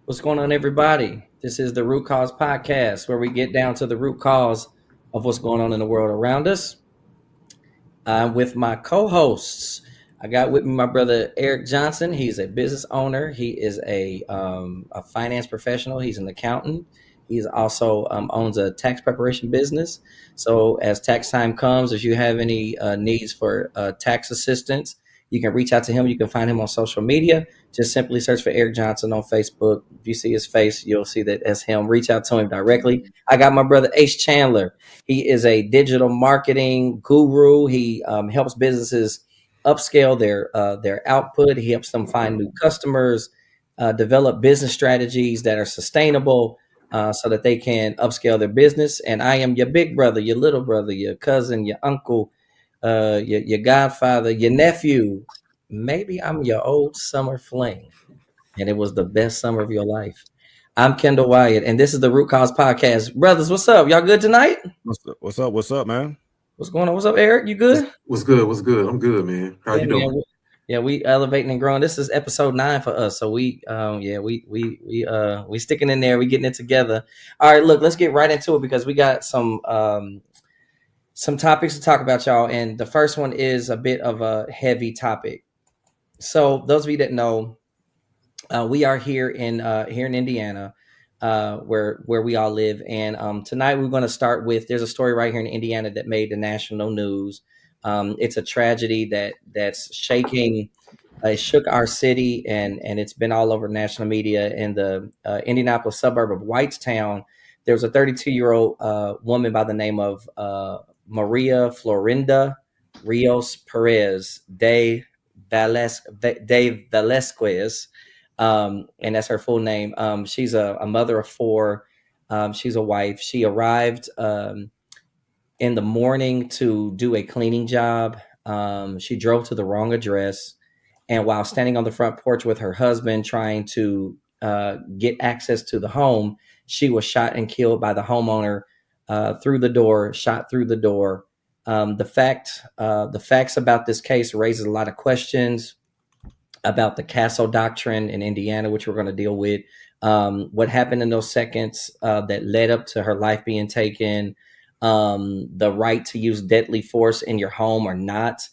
What's going on, everybody? This is the Root Cause Podcast, where we get down to the root cause of what's going on in the world around us. I'm with my co-hosts. I got with me my brother Eric Johnson. He's a business owner. He is a finance professional. He's an accountant. He's also owns a tax preparation business. So as tax time comes, if you have any needs for tax assistance, you can reach out to him. You can find him on social media. Just simply search for Eric Johnson on Facebook. If you see his face, you'll see that as him. Reach out to him directly. I got my brother Ace Chandler. He is a digital marketing guru. He helps businesses upscale their output. He helps them find new customers, develop business strategies that are sustainable, so that they can upscale their business. And I am your big brother, your little brother, your cousin, your uncle, your godfather, your nephew. Maybe I'm your old summer fling, and it was the best summer of your life. I'm Kendall Wyatt, and this is the Root Cause Podcast. Brothers, what's up? Y'all good tonight? What's up, man? What's going on? What's up, Eric? You good? What's good? What's good? I'm good, man. How you doing? We elevating and growing. This is episode 9 for us, so we sticking in there. We getting it together. All right, look, let's get right into it because we got some topics to talk about, y'all. And the first one is a bit of a heavy topic. So those of you that know, we are here in Indiana, where we all live. And tonight we're going to start with, there's a story right here in Indiana that made the national news. It's a tragedy that's shaking. It shook our city, and it's been all over national media. In the Indianapolis suburb of Whitestown, there was a 32-year-old woman by the name of Maria Florinda Rios Perez de Velasquez. And that's her full name. She's a mother of 4. She's a wife. She arrived in the morning to do a cleaning job. She drove to the wrong address. And while standing on the front porch with her husband trying to get access to the home, she was shot and killed by the homeowner through the door, shot through the door. The facts about this case raises a lot of questions about the Castle Doctrine in Indiana, which we're going to deal with. What happened in those seconds that led up to her life being taken, the right to use deadly force in your home or not.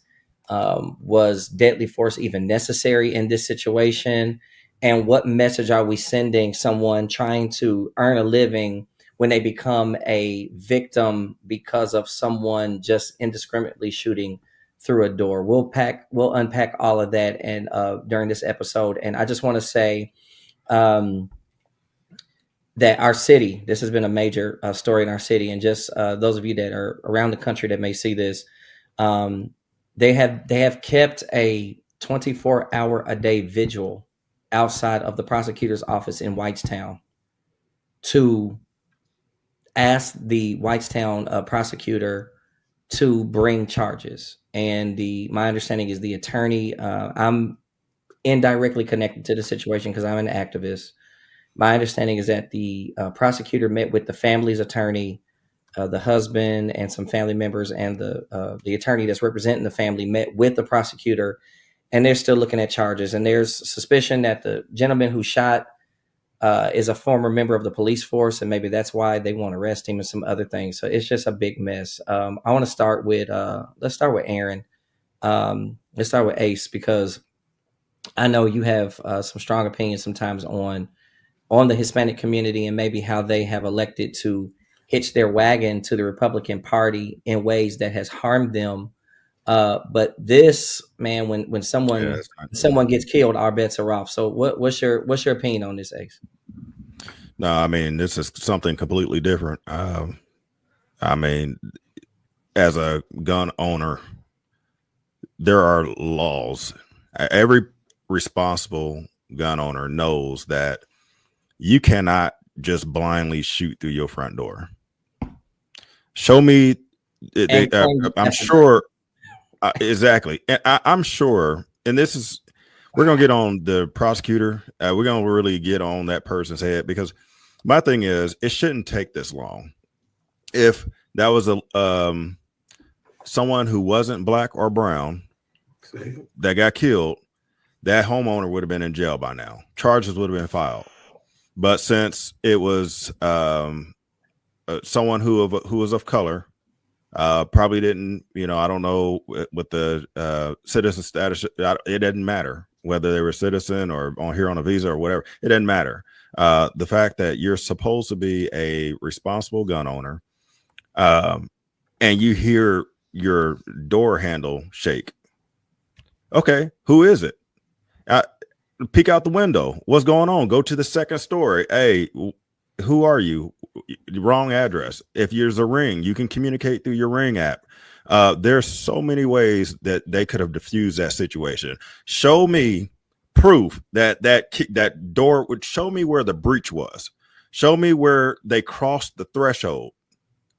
Was deadly force even necessary in this situation? And what message are we sending someone trying to earn a living when they become a victim because of someone just indiscriminately shooting through a door? We'll unpack all of that and during this episode. And I just want to say that our city, this has been a major story in our city, and just those of you that are around the country that may see this, they have kept a 24-hour-a-day vigil outside of the prosecutor's office in Whitestown to ask the Whitestown prosecutor to bring charges. And my understanding is the attorney, I'm indirectly connected to the situation because I'm an activist. My understanding is that the prosecutor met with the family's attorney, the husband and some family members, and the attorney that's representing the family met with the prosecutor, and they're still looking at charges. And there's suspicion that the gentleman who shot is a former member of the police force, and maybe that's why they want to arrest him and some other things. So it's just a big mess. I want to start with let's start with Aaron. Let's start with Ace, because I know you have some strong opinions sometimes on the Hispanic community and maybe how they have elected to hitch their wagon to the Republican Party in ways that has harmed them. But this, man, when someone gets killed, our bets are off. So what's your opinion on this, Ace? No, I mean, this is something completely different. I mean, as a gun owner, there are laws. Every responsible gun owner knows that you cannot just blindly shoot through your front door. Show me. I'm sure. Exactly. And I'm sure. And this is, we're going to get on the prosecutor. We're going to really get on that person's head, because my thing is, it shouldn't take this long. If that was someone who wasn't black or brown that got killed, that homeowner would have been in jail by now. Charges would have been filed. But since it was someone who was of color, probably didn't, I don't know with the citizen status. It doesn't matter whether they were a citizen or here on a visa or whatever. It doesn't matter. The fact that you're supposed to be a responsible gun owner, and you hear your door handle shake. Okay, who is it? Peek out the window. What's going on? Go to the second story. Hey, who are you? Wrong address. If there's a Ring, you can communicate through your Ring app. There's so many ways that they could have diffused that situation. Show me proof that door would show me where the breach was. Show me where they crossed the threshold.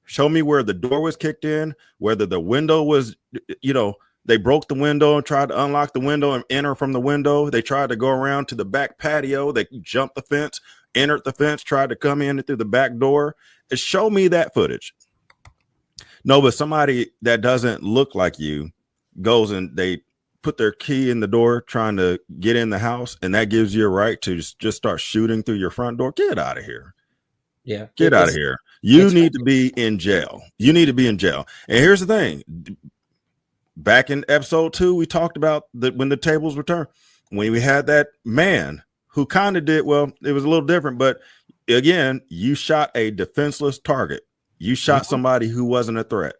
Show me where the door was kicked in, whether the window was, they broke the window and tried to unlock the window and enter from the window. They tried to go around to the back patio. They jumped the fence, entered the fence, tried to come in through the back door. Show me that footage. No, but somebody that doesn't look like you goes and they put their key in the door trying to get in the house, and that gives you a right to just start shooting through your front door. Get out of here. Yeah. Get out of here. You need to be in jail. You need to be in jail. And here's the thing. Back in episode 2, we talked about when the tables were turned, when we had that man who kind of did, well, it was a little different, but again, you shot a defenseless target. You shot somebody who wasn't a threat,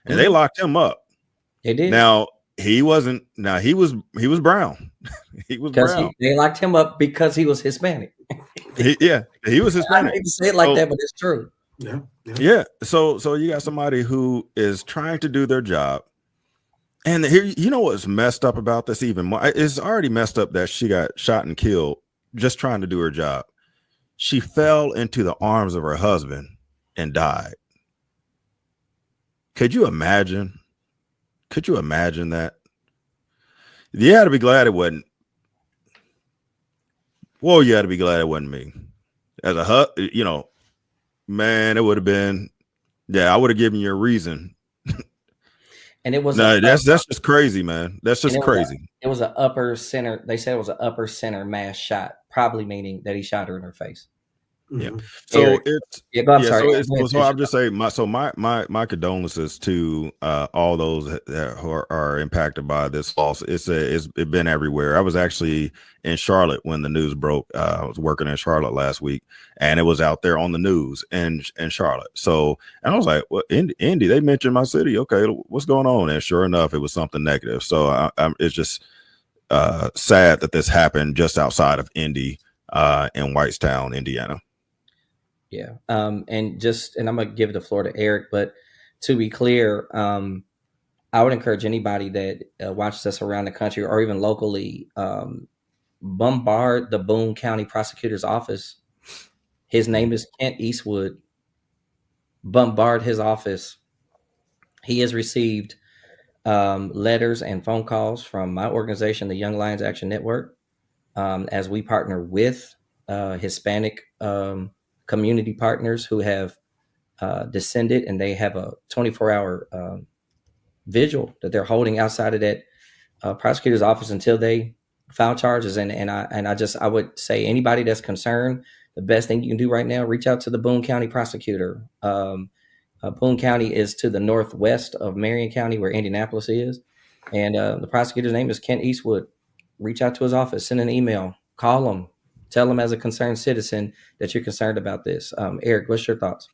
and they locked him up. They did. Now he wasn't. Now he was brown. He was brown. They locked him up because he was Hispanic. He was Hispanic. I hate to say it like that, but it's true. Yeah. So you got somebody who is trying to do their job. And here, you know what's messed up about this even more? It's already messed up that she got shot and killed just trying to do her job. She fell into the arms of her husband and died. Could you imagine? Could you imagine that? You had to be glad it wasn't. Well, you had to be glad it wasn't me. As a man, it would have been. Yeah, I would have given you a reason. And it was that's just crazy, man. That's just crazy. It was an upper center. They said it was an upper center mass shot, probably meaning that he shot her in her face. Yeah. So Eric, I'm sorry. So I'm just saying my condolences to all those that are impacted by this loss. It's been everywhere. I was actually in Charlotte when the news broke. I was working in Charlotte last week, and it was out there on the news in Charlotte. So, and I was like, well, Indy, they mentioned my city. Okay, what's going on? And sure enough, it was something negative. So it's just sad that this happened just outside of Indy in Whitestown, Indiana. Yeah. And I'm going to give the floor to Eric, but to be clear, I would encourage anybody that watches us around the country or even locally, bombard the Boone County Prosecutor's Office. His name is Kent Eastwood. Bombard his office. He has received letters and phone calls from my organization, the Young Lions Action Network, as we partner with Hispanic community partners who have descended, and they have a 24-hour vigil that they're holding outside of that prosecutor's office until they file charges. And I would say anybody that's concerned, the best thing you can do right now, reach out to the Boone County prosecutor. Boone County is to the northwest of Marion County, where Indianapolis is, and the prosecutor's name is Kent Eastwood. Reach out to his office, send an email, call him. Tell them as a concerned citizen that you're concerned about this. Eric, what's your thoughts?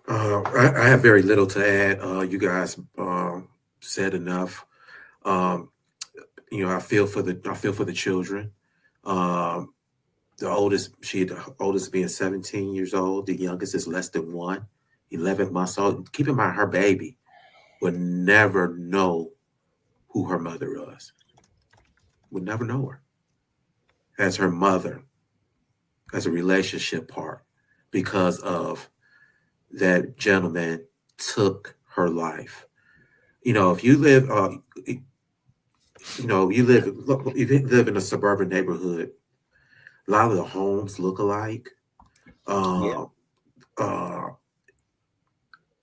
I have very little to add. You guys said enough. I feel for the children. The oldest being 17 years old. The youngest is less than 11 months old. Keep in mind, her baby would never know who her mother was. Would never know her as her mother, as a relationship part, because of that gentleman took her life. If you live, if you live in a suburban neighborhood, a lot of the homes look alike.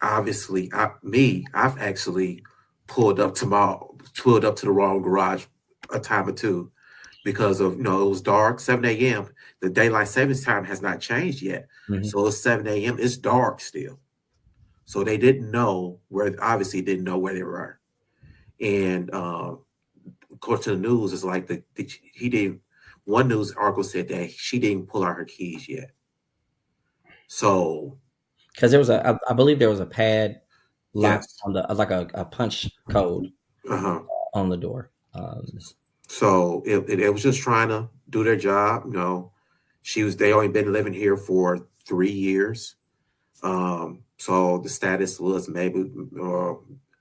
Obviously, I've actually pulled up to the wrong garage a time or two, because of it was dark, 7 a.m. The daylight savings time has not changed yet. Mhm. So it's 7 a.m. It's dark still. So they didn't know obviously didn't know where they were. And according to the news, it's like he didn't. One news article said that she didn't pull out her keys yet. So, because there was I believe there was a pad lock yes. on the like a punch code on the door. So it was just trying to do their job. They only been living here for 3 years. So the status was maybe,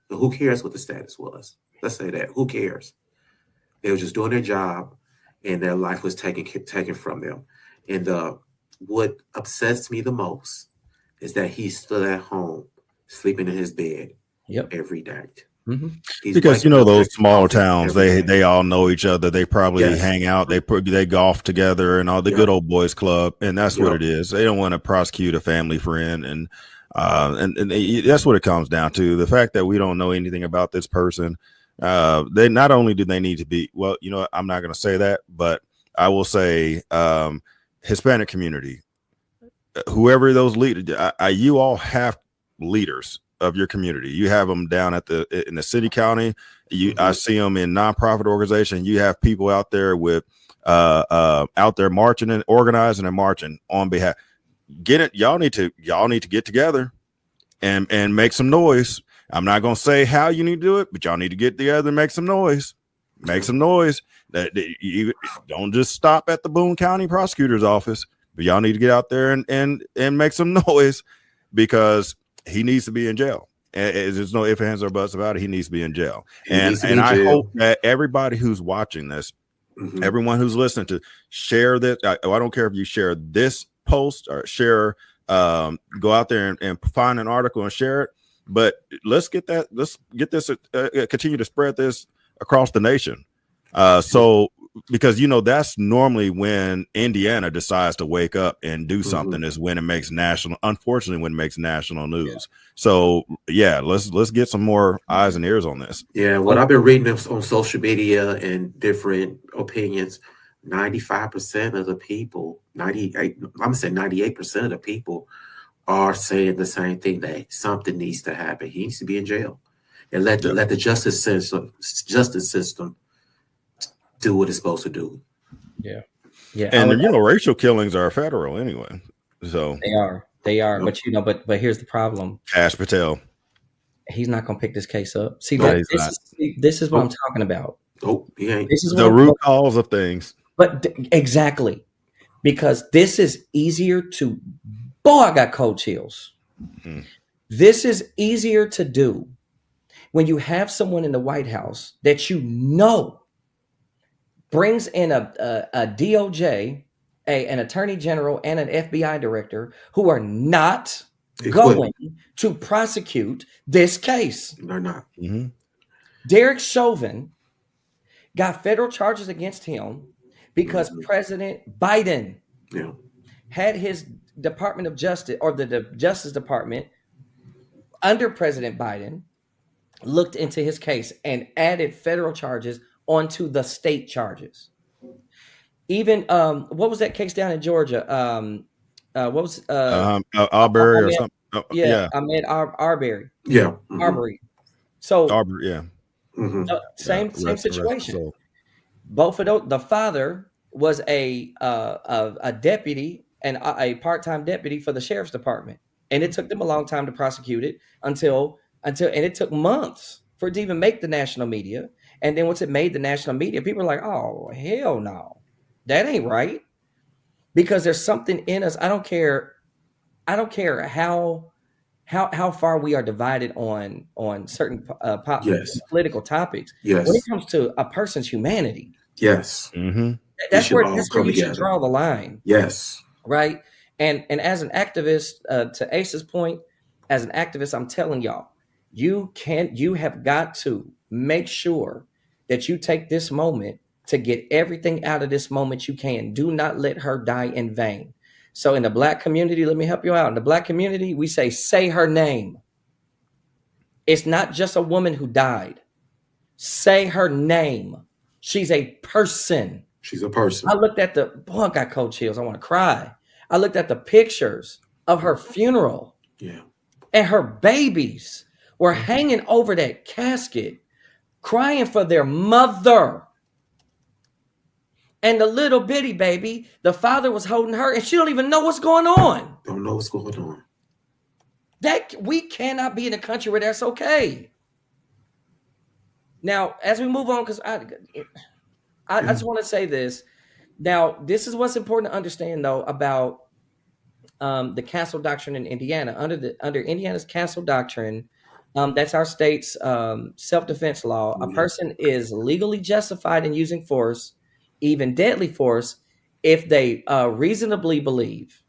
who cares what the status was? Let's say that. Who cares? They were just doing their job, and their life was taken from them. And what upsets me the most is that he's still at home, sleeping in his bed every day. Mm-hmm. Because those smaller towns, they all know each other. They probably hang out. They golf together and all the good old boys club, and that's what it is. They don't want to prosecute a family friend, and that's what it comes down to. The fact that we don't know anything about this person. They not only do they need to be I'm not going to say that, but I will say Hispanic community, whoever those leaders, you all have leaders of your community. You have them down in the city, county. I see them in nonprofit organization. You have people out there with out there marching and organizing and marching on behalf. Get it? Y'all need to get together and make some noise. I'm not going to say how you need to do it, but y'all need to get together and make some noise. Make some noise. That you don't just stop at the Boone County prosecutor's office, but y'all need to get out there and make some noise, because he needs to be in jail. And there's no ifs, ands, or buts about it. He needs to be in jail. And I hope that everybody who's watching this, everyone who's listening to, share that. I don't care if you share this post or share, go out there and find an article and share it. But let's get this, continue to spread this across the nation. So, because, that's normally when Indiana decides to wake up and do something, is when it makes unfortunately, when it makes national news. Yeah. So let's get some more eyes and ears on this. Yeah. What I've been reading on social media and different opinions, 95% of the people, 98% of the people are saying the same thing, that something needs to happen. He needs to be in jail, and let the justice system do what it's supposed to do. Yeah. And racial killings are federal anyway, so they are. But but here's the problem. Cash Patel, he's not going to pick this case up. See, this is what I'm talking about. Oh, he ain't. This is the root cause of things. But exactly, because this is easier to. Boy, I got cold chills. Mm-hmm. This is easier to do when you have someone in the White House that brings in a DOJ, an attorney general, and an FBI director who are not going to prosecute this case. They're not. Mm-hmm. Derek Chauvin got federal charges against him because President Biden had his Department of Justice, or the Justice Department under President Biden, looked into his case and added federal charges onto the state charges. Even what was that case down in Georgia? What was Arbery or something? Ahmed Arbery. Yeah, Arbery. So Arbery, same situation. So. Both of those. The father was a deputy and a part-time deputy for the sheriff's department, and it took them a long time to prosecute it until and it took months for it to even make the national media. And then once it made the national media, people are like, "Oh, hell no, that ain't right," because there's something in us. I don't care how far we are divided on certain political topics. Yes. When it comes to a person's humanity, yes, that's where you should draw the line. Yes. Right. And as an activist, to Ace's point, as an activist, I'm telling y'all, you have got to make sure that you take this moment to get everything out of this moment you can. Do not let her die in vain. So in the Black community, let me help you out. In the Black community, we say her name. It's not just a woman who died. Say her name. She's a person. She's a person. I looked at I got cold chills. I want to cry. I looked at the pictures of her funeral. Yeah. And her babies were hanging over that casket, crying for their mother. And the little bitty baby, the father was holding her, and she don't even know what's going on. Don't know what's going on. That we cannot be in a country where that's okay. Now, as we move on, because I just want to say this. Now, this is what's important to understand, though, about the castle doctrine in Indiana. Under Indiana's castle doctrine, that's our state's self-defense law. A person is legally justified in using force, even deadly force, if they reasonably believe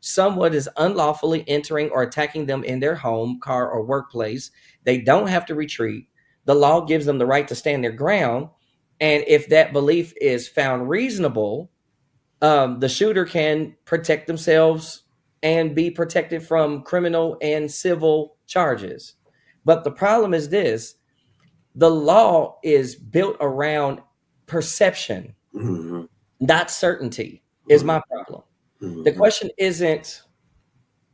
someone is unlawfully entering or attacking them in their home, car, or workplace. They don't have to retreat. The law gives them the right to stand their ground. And if that belief is found reasonable, the shooter can protect themselves and be protected from criminal and civil charges. But the problem is this: the law is built around perception, not certainty, is my problem. The question isn't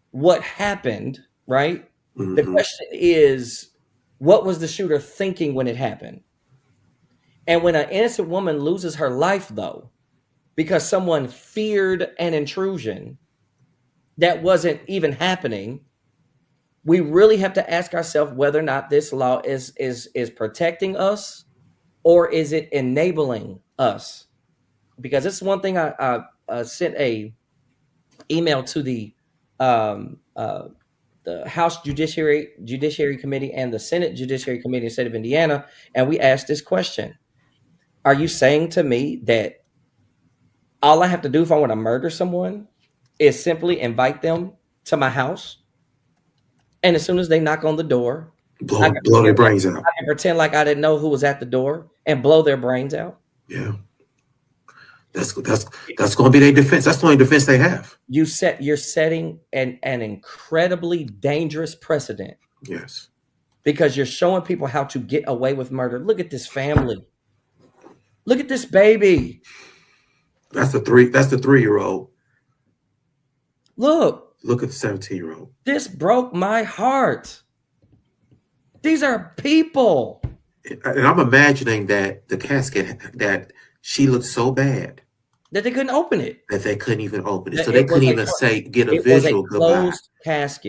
what happened, right? The question is, what was the shooter thinking when it happened? And when an innocent woman loses her life, though, because someone feared an intrusion that wasn't even happening, we really have to ask ourselves whether or not this law is protecting us, or is it enabling us? Because this is one thing I sent a email to the House Judiciary Committee and the Senate Judiciary Committee in the state of Indiana, and we asked this question: are you saying to me that all I have to do if I want to murder someone is simply invite them to my house, and as soon as they knock on the door, blow their brains out? I can pretend like I didn't know who was at the door and blow their brains out? Yeah. That's going to be their defense. That's the only defense they have. You're setting an incredibly dangerous precedent. Yes. Because you're showing people how to get away with murder. Look at this family. Look at this baby. That's the 3-year-old. Look at the 17-year-old. This broke my heart. These are people. And I'm imagining that the casket, that she looked so bad that they couldn't open it. That they couldn't even open it. So they couldn't even get a visual goodbye.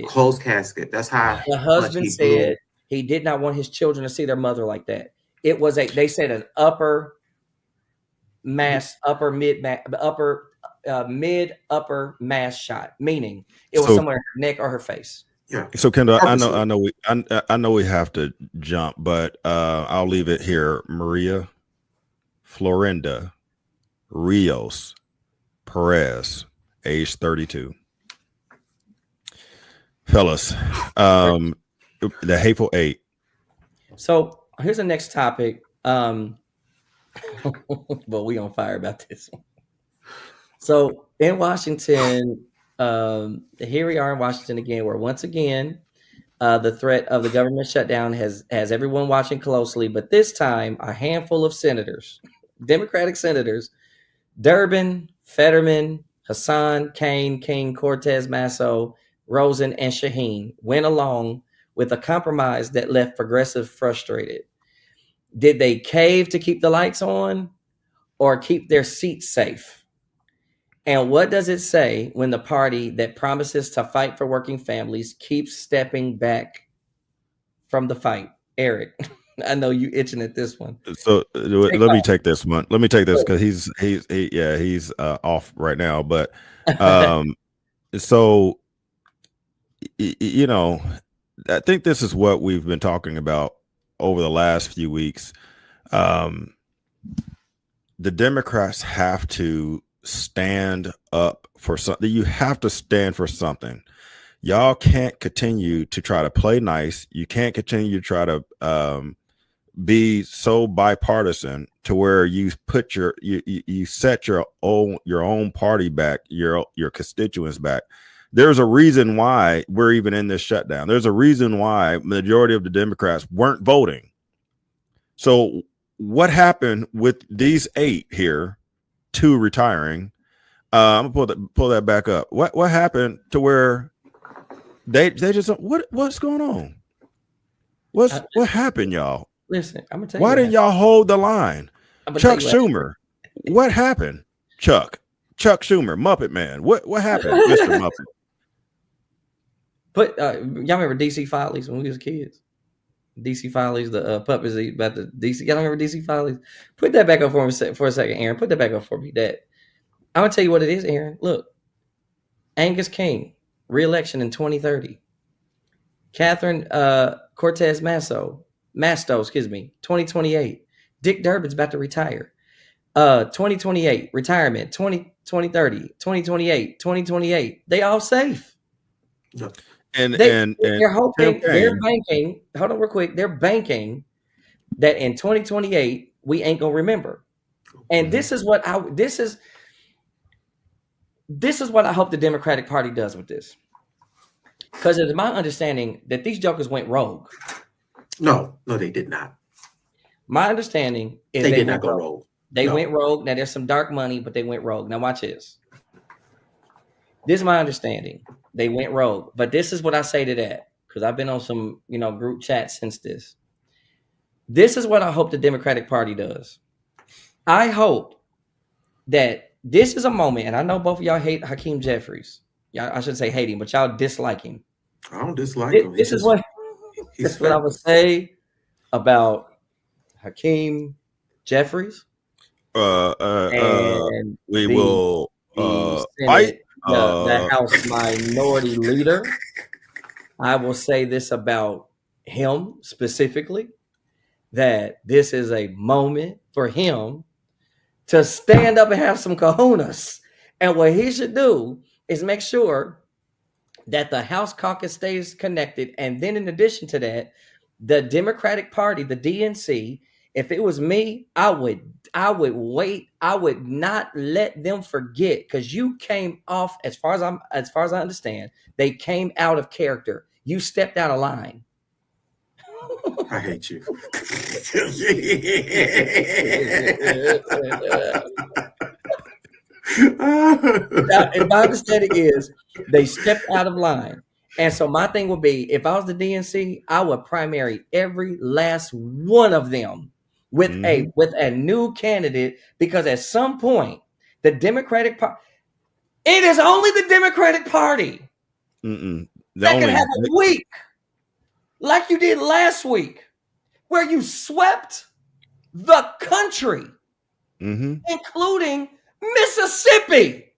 Closed casket. That's how the husband said he did not want his children to see their mother like that. It was they said an upper mass shot, meaning it was somewhere in her neck or her face. Yeah. So Kendall, I know we have to jump, but I'll leave it here. Maria, Florinda, Rios, Perez, age 32. Fellas, the Hateful Eight. So here's the next topic. But we on fire about this one. So in Washington, here we are in Washington again, where once again, the threat of the government shutdown has everyone watching closely. But this time, a handful of senators, Democratic senators, Durbin, Fetterman, Hassan, Kane, King, Cortez, Masso, Rosen, and Shaheen went along with a compromise that left progressives frustrated. Did they cave to keep the lights on or keep their seats safe? And what does it say when the party that promises to fight for working families keeps stepping back from the fight? Eric, I know you itching at this one. So let me take this one. Let me take this because he's off right now. But so you know, I think this is what we've been talking about over the last few weeks. The Democrats have to stand up for something. You have to stand for something. Y'all can't continue to try to play nice. You can't continue to try to be so bipartisan to where you put you set your own party back, your constituents back. There's a reason why we're even in this shutdown. There's a reason why majority of the Democrats weren't voting. So what happened with these 8 here, 2 retiring? I'm gonna pull that back up. What happened to where they just what's going on? What happened, y'all? Listen, I'm gonna tell you. Why didn't y'all hold the line? Chuck Schumer, what happened? Chuck Schumer, Muppet Man. What happened, Mr. Muppet? But y'all remember DC Follies when we was kids? DC Follies, the puppets about the DC. Y'all remember DC Follies? Put that back up for me for a second, Aaron. Put that back up for me. That I'm gonna tell you what it is, Aaron. Look, Angus King, re-election in 2030. Catherine Cortez Masto, 2028. Dick Durbin's about to retire. 2028, retirement. 2030, 2028, 2028. They all safe. And they're hoping, they're banking. Hold on real quick. They're banking that in 2028 we ain't gonna remember. And this is what I hope the Democratic Party does with this. Because it's my understanding that these jokers went rogue. No, they did not. My understanding is they did not go rogue. They went rogue. Now there's some dark money, but they went rogue. Now watch this. This is my understanding. They went rogue. But this is what I say to that. Because I've been on some, group chats since this. This is what I hope the Democratic Party does. I hope that this is a moment, and I know both of y'all hate Hakeem Jeffries. Y'all, I shouldn't say hate him, but y'all dislike him. I don't dislike him. This is what I would say about Hakeem Jeffries. We will fight the House Minority Leader. I will say this about him specifically, that this is a moment for him to stand up and have some kahunas. And what he should do is make sure that the House caucus stays connected. And then in addition to that, the Democratic Party, the DNC, if it was me, I would wait. I would not let them forget, because you came off, as far as I understand, they came out of character. You stepped out of line. I hate you. Now, and my understanding is they stepped out of line. And so my thing would be, if I was the DNC, I would primary every last one of them with a new candidate, because at some point the Democratic Party, it is only the Democratic Party that can have a week like you did last week, where you swept the country, including Mississippi,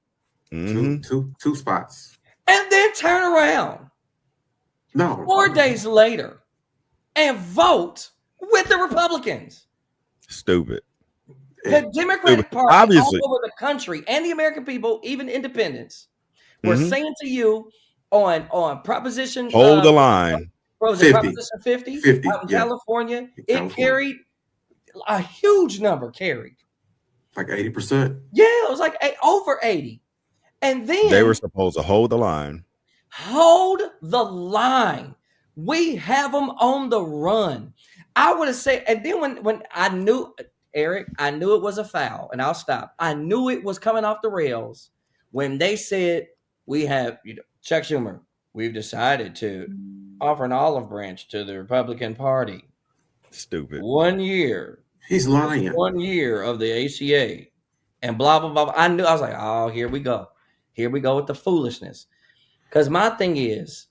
two spots, and then turn around 4 days later and vote with the Republicans. Stupid. The Democratic Party obviously all over the country, and the American people, even independents, were saying to you on Proposition hold the line. Proposition 50 out in California, it carried a huge number. Carried like 80%. Yeah, it was like over 80. And then they were supposed to hold the line. Hold the line. We have them on the run. I would have said, and then when I knew, Eric, I knew it was a foul, and I'll stop. I knew it was coming off the rails when they said, we have, Chuck Schumer, we've decided to offer an olive branch to the Republican Party. Stupid. 1 year. He's lying. 1 year of the ACA and blah, blah, blah. I knew, I was like, oh, here we go. Here we go with the foolishness. Because my thing is,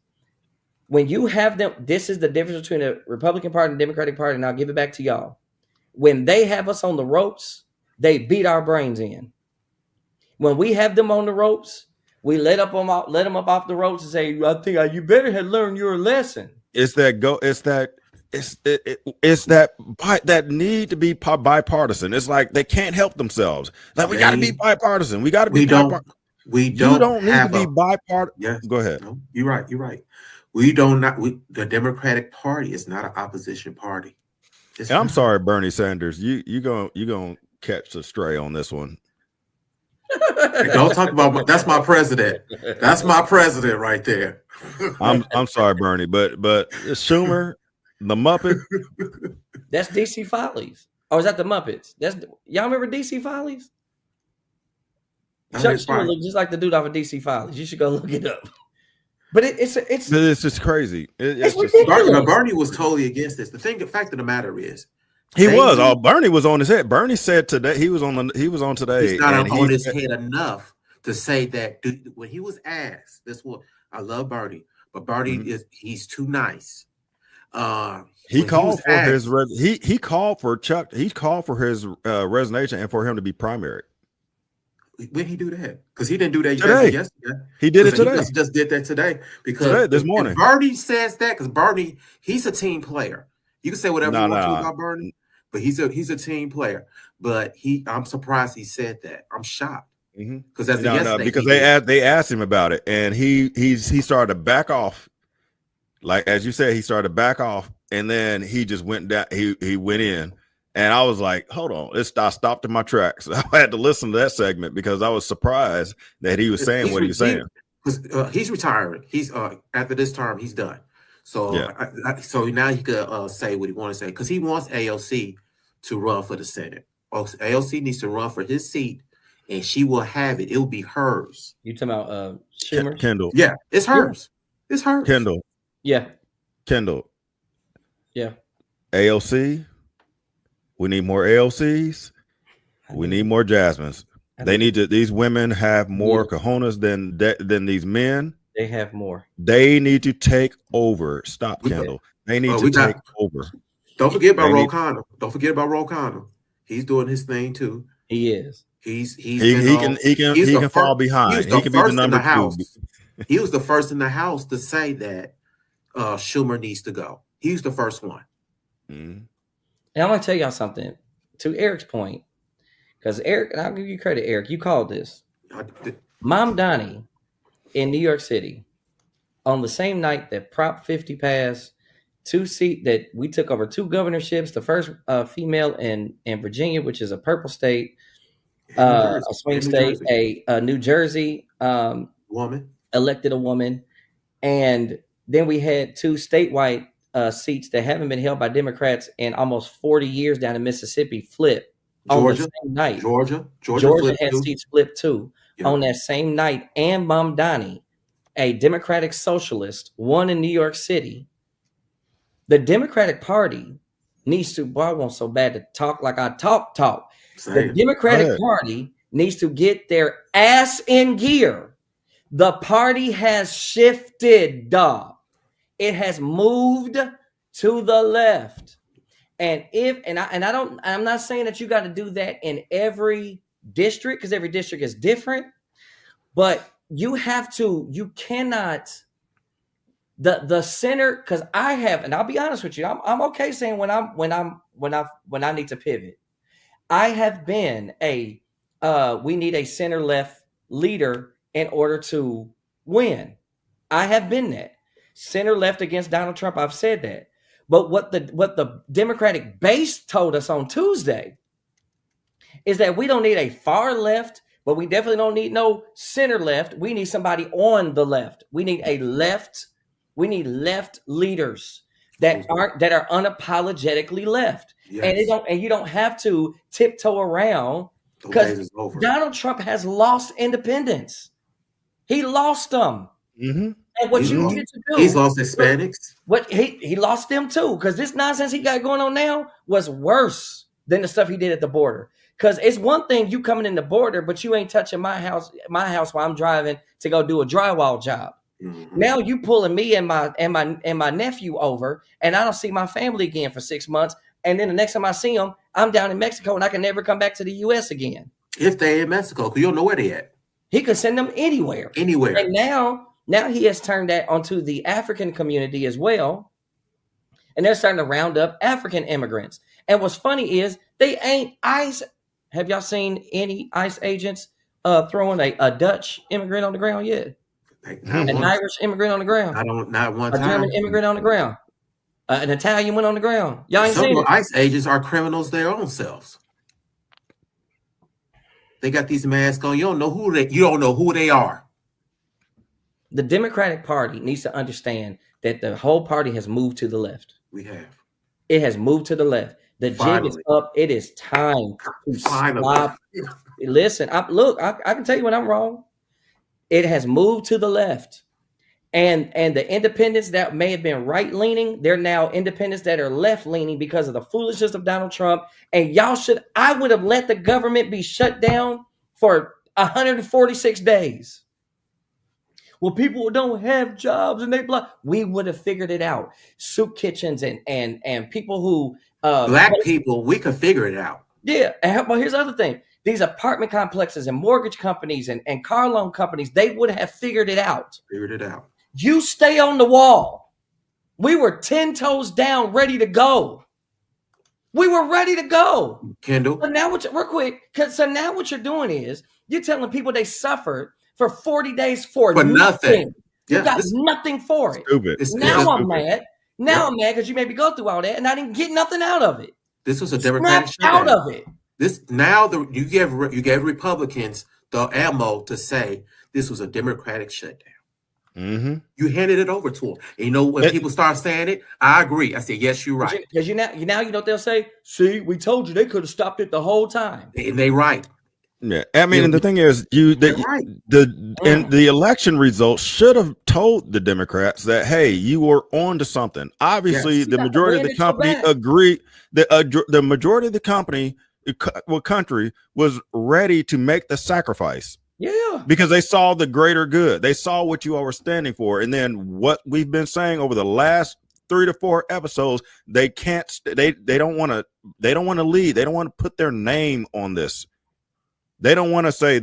when you have them, this is the difference between the Republican Party and Democratic Party, and I'll give it back to y'all. When they have us on the ropes, they beat our brains in. When we have them on the ropes, we let them up off the ropes and say, I think you better have learned your lesson. It's that need to be bipartisan. It's like they can't help themselves. Like, we got to be bipartisan. We got to be bipartisan. You don't need to be bipartisan. Yes. Go ahead. No, you're right. The Democratic Party is not an opposition party. And I'm sorry, Bernie Sanders. You gonna catch the stray on this one. Don't talk about that's my president. That's my president right there. I'm sorry, Bernie, but Schumer, the Muppet. That's DC Follies. Or is that the Muppets? Y'all remember DC Follies? Chuck It's Schumer fine. looked just like the dude off of DC Follies. You should go look it up. But it's just crazy. it's Just ridiculous. Bernie was totally against this. The fact of the matter is, he was. Oh, Bernie was on his head. Bernie said today he was on today. He's not and on his head enough to say that when he was asked. This was I love Bernie, but Bernie he's too nice. He called for his he called for Chuck. He called for his resignation and for him to be primary. When he do that? Because he didn't do that yesterday. He did it today. He just did that today. Because this morning. Bernie says that because Bernie, he's a team player. You can say whatever you want to about Bernie, but he's a team player. But I'm surprised he said that. I'm shocked. Because because they asked him about it, and he started to back off. Like as you said, he started to back off, and then he just went down. He went in. And I was like, hold on, I stopped in my tracks. I had to listen to that segment because I was surprised that he was saying what he was saying. He's retiring. He's after this term, he's done. So so now he could say what he wants to say because he wants AOC to run for the Senate. AOC needs to run for his seat, and she will have it. It will be hers. You talking about Schumer? Kendall? Yeah, it's hers. It's hers. Kendall. Yeah. Kendall. Yeah. AOC. We need more AOCs. We need more Jasmines. These women have more cojones than these men. They have more. They need to take over. Stop, Kendall. They need to take over. Don't forget about Roll Condom. Don't forget about Roll Condom. He's doing his thing too. He is. He can fall behind. He can be the number two. He was the first in the House to say that Schumer needs to go. He was the first one. And I'm going to tell y'all something to Eric's point, because Eric, and I'll give you credit, Eric, you called this. Mom Donnie in New York City on the same night that Prop 50 passed, that we took over 2 governorships, the first female in Virginia, which is a purple state, a swing state, a New Jersey woman elected a woman. And then we had 2 statewide seats that haven't been held by Democrats in almost 40 years down in Mississippi flip on the same night. Georgia had seats flipped too on that same night. And Mom Donnie, a Democratic socialist, won in New York City. The Democratic Party needs to, I want so bad to talk like I talk. The Democratic Party needs to get their ass in gear. The party has shifted, dog. It has moved to the left. And I'm not saying that you got to do that in every district because every district is different, but you cannot, the center, because I have, and I'll be honest with you, I'm okay saying when I need to pivot. I have been we need a center left leader in order to win. I have been that. Center left against Donald Trump. I've said that. But what the Democratic base told us on Tuesday is that we don't need a far left, but we definitely don't need no center left. We need somebody on the left. We need left leaders that are unapologetically left. Yes. And you don't have to tiptoe around because Donald Trump has lost independence. He lost them. Mm-hmm. And what you needed to do, he's lost Hispanics. What he lost them too, because this nonsense he got going on now was worse than the stuff he did at the border. Because it's one thing you coming in the border, but you ain't touching my house while I'm driving to go do a drywall job. Mm-hmm. Now you pulling me and my nephew over, and I don't see my family again for 6 months. And then the next time I see them, I'm down in Mexico, and I can never come back to the U.S. again. If they in Mexico, because you don't know where they at. He could send them anywhere. And now he has turned that onto the African community as well. And they're starting to round up African immigrants. And what's funny is they ain't ICE. Have y'all seen any ICE agents throwing a Dutch immigrant on the ground yet? An Irish immigrant on the ground? Not one time. A German immigrant on the ground? An Italian one on the ground? Y'all ain't seen it? Some ICE agents are criminals their own selves. They got these masks on. You don't know who they are. The Democratic Party needs to understand that the whole party has moved to the left. We have. It has moved to the left. The jig is up. It is time to stop. Listen, I can tell you when I'm wrong. It has moved to the left. And the independents that may have been right-leaning, they're now independents that are left-leaning because of the foolishness of Donald Trump. And I would have let the government be shut down for 146 days. Well, people don't have jobs and we would have figured it out. Soup kitchens and people who black people, we could figure it out. Yeah. But here's the other thing. These apartment complexes and mortgage companies and car loan companies, they would have figured it out. You stay on the wall. We were 10 toes down, ready to go. We were ready to go. Kendall. But now real quick, so now what you're doing is you're telling people they suffered for 40 days for nothing. You got nothing for it. Stupid. Now I'm mad. Now I'm mad because you made me go through all that and I didn't get nothing out of it. This was a Democratic shutdown. Out of it. You gave Republicans the ammo to say this was a Democratic shutdown. Mm-hmm. You handed it over to them. And you know when people start saying it, I agree. I said, yes, you're right. Because you know what they'll say? See, we told you they could have stopped it the whole time. And they right. Yeah, I mean, and the thing is, the election results should have told the Democrats that, hey, you were on to something. Obviously, the majority of the company agreed. The majority of the country was ready to make the sacrifice. Yeah, because they saw the greater good. They saw what you all were standing for, and then what we've been saying over the last 3 to 4 episodes. They can't. They don't want to. They don't want to lead. They don't want to put their name on this. They don't want to say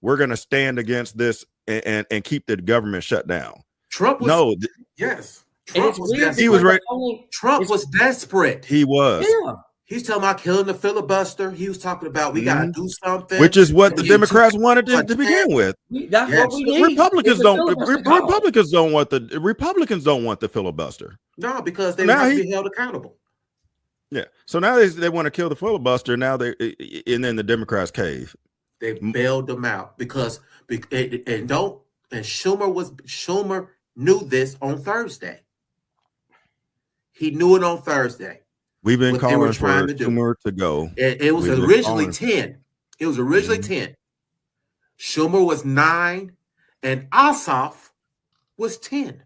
we're going to stand against this and keep the government shut down. Trump was yes. Trump was desperate. He was ready. Trump was desperate. He was. Yeah. He's talking about killing the filibuster. He was talking about we got to do something, which is what the Democrats wanted to begin with. That's what we need. Republicans don't want the filibuster. No, because they want to be held accountable. Yeah. So now they want to kill the filibuster. Now and then the Democrats cave. They bailed them out because Schumer knew this on Thursday. He knew it on Thursday. We've been calling for Schumer to go. It was originally 10. It was originally 10. Schumer was 9, and Ossoff was 10.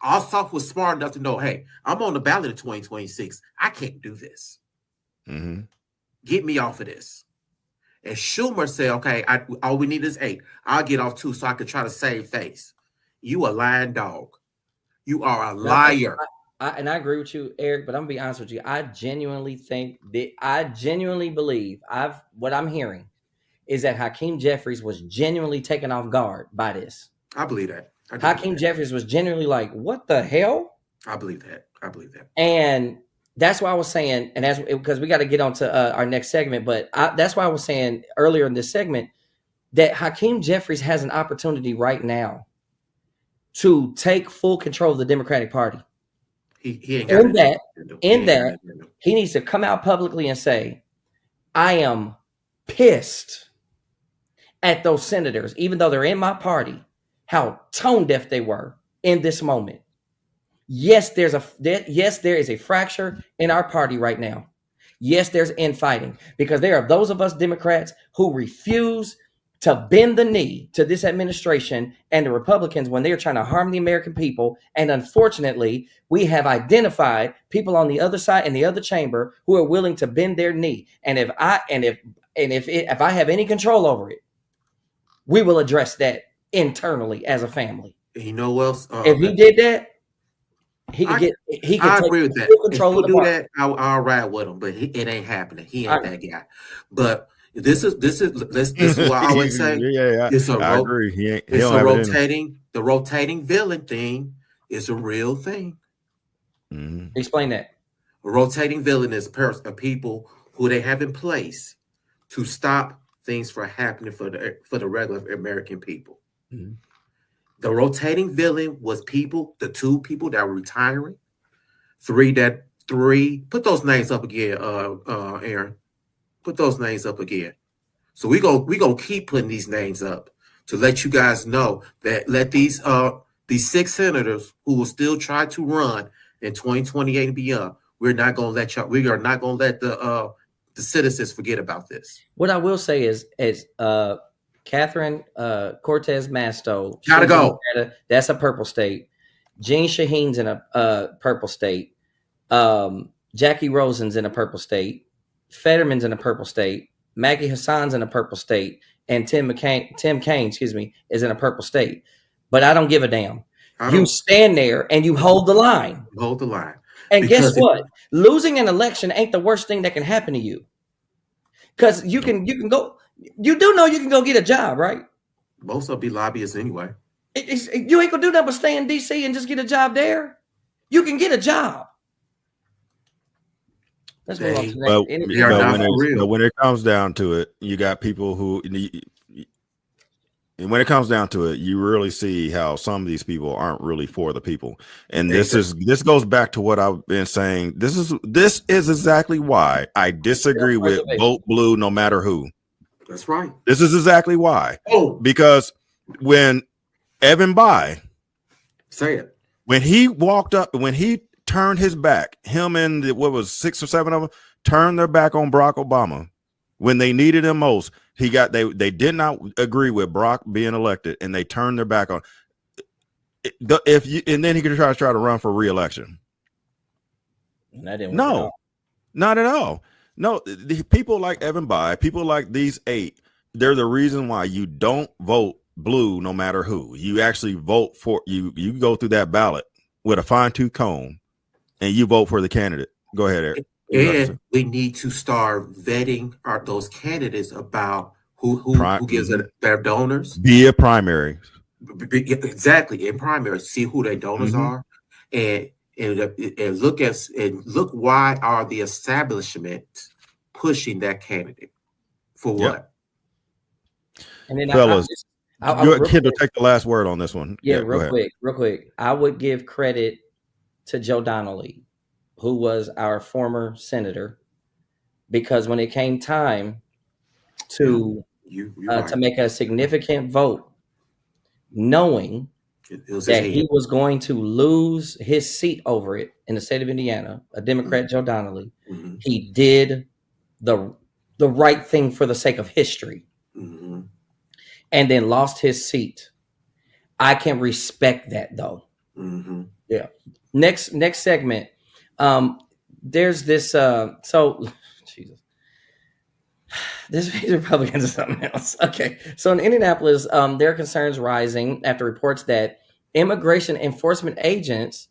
Ossoff was smart enough to know, hey, I'm on the ballot in 2026. I can't do this. Mm-hmm. Get me off of this. And Schumer said, okay, all we need is 8. I'll get off 2 so I can try to save face. You a lying dog. You are a liar. And I agree with you, Eric, but I'm gonna be honest with you. I genuinely believe what I'm hearing is that Hakeem Jeffries was genuinely taken off guard by this. I believe that. Hakeem Jeffries was genuinely like, what the hell? I believe that. And that's why I was saying, and that's because we got to get on to our next segment, but that's why I was saying earlier in this segment that Hakeem Jeffries has an opportunity right now to take full control of the Democratic Party. He needs to come out publicly and say, I am pissed at those senators, even though they're in my party, how tone deaf they were in this moment. Yes, there is a fracture in our party right now. Yes, there's infighting because there are those of us Democrats who refuse to bend the knee to this administration and the Republicans when they're trying to harm the American people. And unfortunately, we have identified people on the other side in the other chamber who are willing to bend their knee. And if I have any control over it, we will address that internally as a family. You know what else? If he did that, he could agree with that. Control of the do that, I'll ride with him, but it ain't happening. He ain't that guy. But this is what I always say. I agree. The rotating villain thing is a real thing. Mm-hmm. Explain that. A rotating villain is a people who they have in place to stop things from happening for the regular American people. Mm-hmm. The rotating villain was the 2 people that were retiring, 3. Put those names up again, Aaron. Put those names up again. So we gonna keep putting these names up to let you guys know that let these 6 senators who will still try to run in 2028 and beyond, We're not going to let y'all. We are not going to let the citizens forget about this. What I will say is Catherine Cortez Masto Gotta go. That's a purple state. Jean Shaheen's in a purple state. Jackie Rosen's in a purple state. Fetterman's in a purple state. Maggie Hassan's in a purple state, and Tim Kaine, is in a purple state. But I don't give a damn. You stand there and you hold the line. Hold the line. And guess what? Losing an election ain't the worst thing that can happen to you. Because you can go. You do know you can go get a job, right? Most of them be lobbyists anyway. You ain't gonna do nothing but stay in DC and just get a job there. You can get a job. But when it comes down to it, you got people who, and when it comes down to it, you really see how some of these people aren't really for the people. And this goes back to what I've been saying. This is exactly why I disagree with vote blue no matter who. That's right. This is exactly why. Because when Evan Bayh, when he walked up, when he turned his back, him and what was 6 or 7 of them turned their back on Barack Obama when they needed him most. They did not agree with Barack being elected, and they turned their back on. And then he could try to run for re-election. No, not at all. No, the people like Evan Bayh, people like these 8, they're the reason why you don't vote blue no matter who. You actually vote for you go through that ballot with a fine-tooth comb and you vote for the candidate. Go ahead, Eric. And we need to start vetting those candidates about who gives their donors. Be a primary. Exactly, in primary. See who their donors are, and look why are the establishment pushing that candidate for what? Yep. And then fellas, your kid will take the last word on this one. Yeah, real quick. I would give credit to Joe Donnelly, who was our former senator, because when it came time to make a significant vote, knowing that he was going to lose his seat over it in the state of Indiana, a Democrat, Joe Donnelly, he did the right thing for the sake of history, and then lost his seat. I can respect that, though. Yeah. Next segment. There's this. Jesus. This Republicans is something else. Okay. So in Indianapolis, there are concerns rising after reports that immigration enforcement agents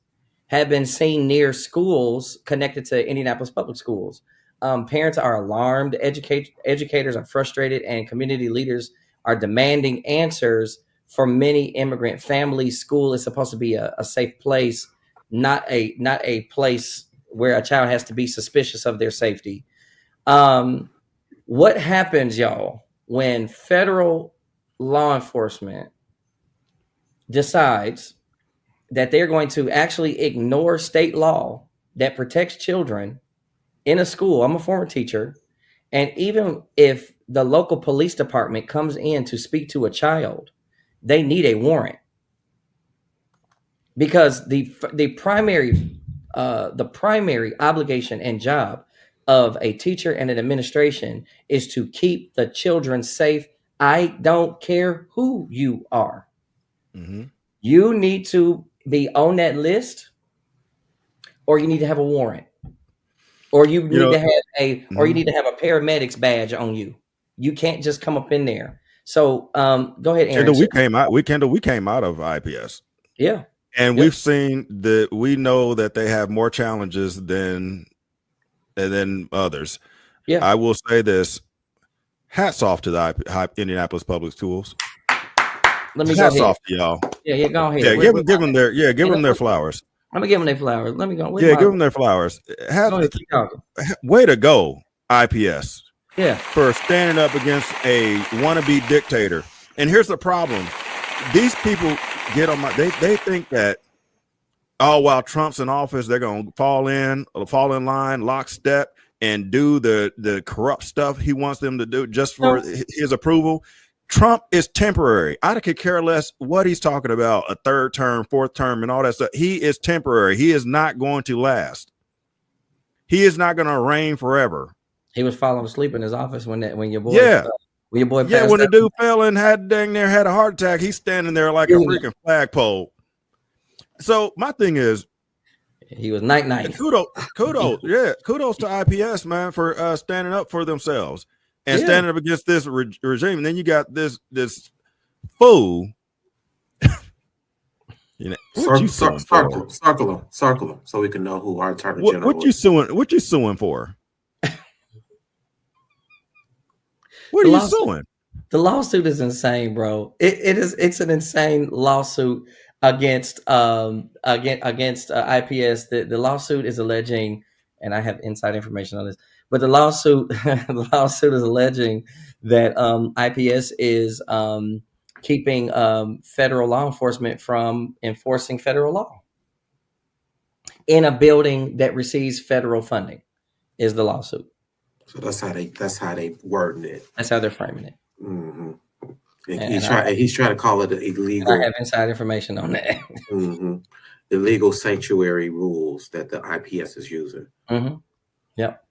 have been seen near schools connected to Indianapolis Public Schools. Parents are alarmed. Educators are frustrated, and community leaders are demanding answers for many immigrant families. School is supposed to be a safe place, not a place where a child has to be suspicious of their safety. What happens, y'all, when federal law enforcement decides that they're going to actually ignore state law that protects children in a school? I'm a former teacher. And even if the local police department comes in to speak to a child, they need a warrant, because the primary obligation and job of a teacher and an administration is to keep the children safe. I don't care who you are. You need to be on that list, or you need to have a warrant, or you need to have or you need to have a paramedics badge on you. You can't just come up in there. So go ahead, Aaron. We came out of IPS. Yeah. And we've seen we know that they have more challenges than others. Yeah. I will say this. Hats off to the Indianapolis Public Schools. Hats off to y'all. Yeah, go ahead. Yeah, give them their flowers. I'm gonna give them their flowers. Let me go. Give them their flowers. Way to go, IPS. Yeah. For standing up against a wannabe dictator. And here's the problem. These people get on they think that, while Trump's in office, they're gonna fall in line, lockstep, and do the corrupt stuff he wants them to do just for his approval. Trump is temporary. I could care less what he's talking about, a 3rd term, 4th term, and all that stuff. He is temporary. He is not going to last. he is not going to reign forever. He was falling asleep in his office when your boy when the dude fell and had a heart attack. He's standing there like a freaking flagpole. So my thing is, he was night. Kudos to IPS, man, for standing up for themselves and standing up against this regime. And then you got this fool. Circle them, so we can know who our Attorney General. What you suing for? What are you suing? The lawsuit is insane, bro. It's an insane lawsuit against IPS. The lawsuit is alleging, and I have inside information on this, but the lawsuit is alleging that IPS is keeping federal law enforcement from enforcing federal law in a building that receives federal funding. Is the lawsuit. So that's how they wording it. That's how they're framing it. Mm-hmm. He's trying to call it illegal. I have inside information on that. Mm-hmm. Illegal sanctuary rules that the IPS is using. Mm-hmm. Yep.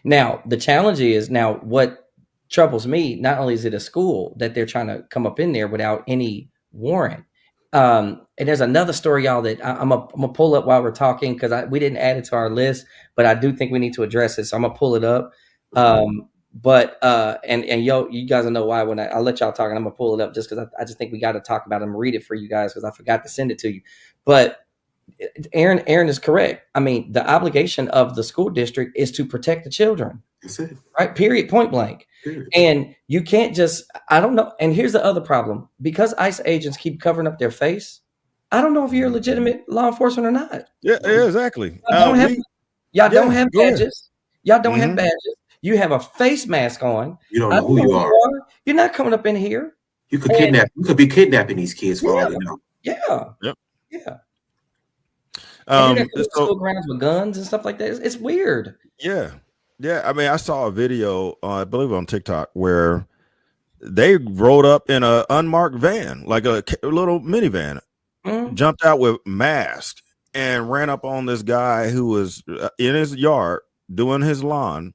Now the challenge is what troubles me. Not only is it a school that they're trying to come up in there without any warrant. And there's another story, y'all, that I'm gonna pull up while we're talking because we didn't add it to our list, but I do think we need to address it. So I'm gonna pull it up. And you guys will know why when I'll let y'all talk, and I'm gonna pull it up just because I just think we got to talk about it. I'm gonna read it for you guys because I forgot to send it to you. But Aaron is correct. I mean, the obligation of the school district is to protect the children. That's it. Right. Period. Point blank. Period. And you can't just, I don't know. And here's the other problem. Because ICE agents keep covering up their face, I don't know if you're a legitimate law enforcement or not. Yeah, exactly. Y'all don't have badges. Y'all don't have badges. You have a face mask on. You don't know who you are. You're not coming up in here. You could kidnap. You could be kidnapping these kids for all you know. Yeah. Yep. Yeah. And school grounds with guns and stuff like that. It's weird. Yeah. Yeah. I mean, I saw a video, I believe on TikTok, where they rode up in an unmarked van, like a little minivan, jumped out with masks and ran up on this guy who was in his yard doing his lawn.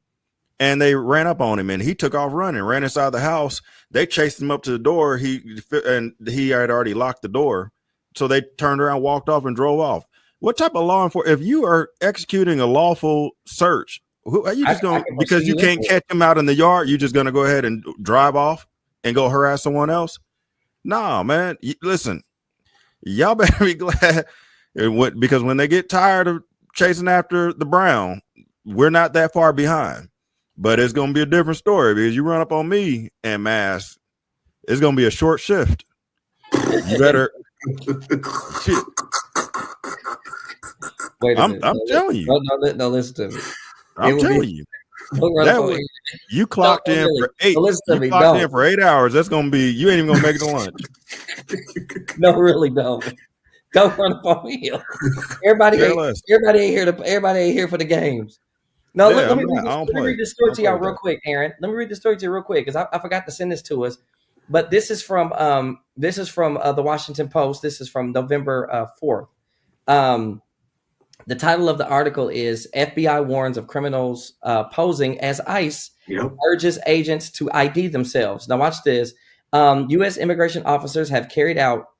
And they ran up on him and he took off running, ran inside the house. They chased him up to the door. He had already locked the door. So they turned around, walked off and drove off. What type of law enforcement, if you are executing a lawful search, are you just going, because you can't catch him out in the yard, you're just going to go ahead and drive off and go harass someone else? Nah, man. Listen, y'all better be glad because when they get tired of chasing after the brown, we're not that far behind. But it's going to be a different story because you run up on me and mask, it's going to be a short shift. You better. Wait a minute. I'm telling you. No, listen to me. I'm telling you. You clocked in for 8. You clocked in for 8 hours. That's going to be, you ain't even going to make it to lunch. No, really don't. Don't run up on me. Everybody ain't here for the games. No, let me read this story to y'all real quick, Aaron. Let me read the story to you real quick because I forgot to send this to us. But this is from the Washington Post. This is from November 4th. The title of the article is FBI warns of criminals posing as ICE, urges agents to ID themselves. Now watch this. U.S. immigration officers have carried out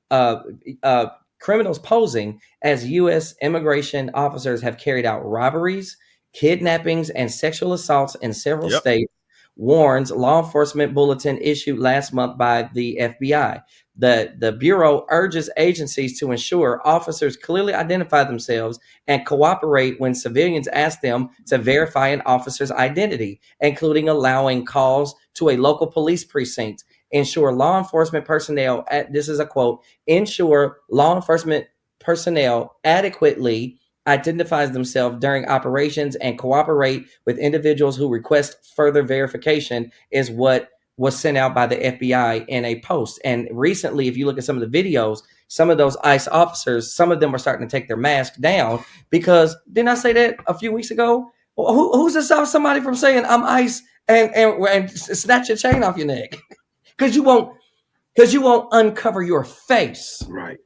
criminals posing as U.S. immigration officers have carried out robberies, kidnappings, and sexual assaults in several states, warns law enforcement bulletin issued last month by the FBI. The Bureau urges agencies to ensure officers clearly identify themselves and cooperate when civilians ask them to verify an officer's identity, including allowing calls to a local police precinct. Ensure law enforcement personnel, this is a quote, ensure law enforcement personnel adequately identifies themselves during operations and cooperate with individuals who request further verification is what was sent out by the FBI in a post. And recently, if you look at some of the videos, some of those ICE officers, some of them are starting to take their mask down because, didn't I say that a few weeks ago? Who's to stop somebody from saying I'm ICE and snatch your chain off your neck? Because you won't uncover your face. Right.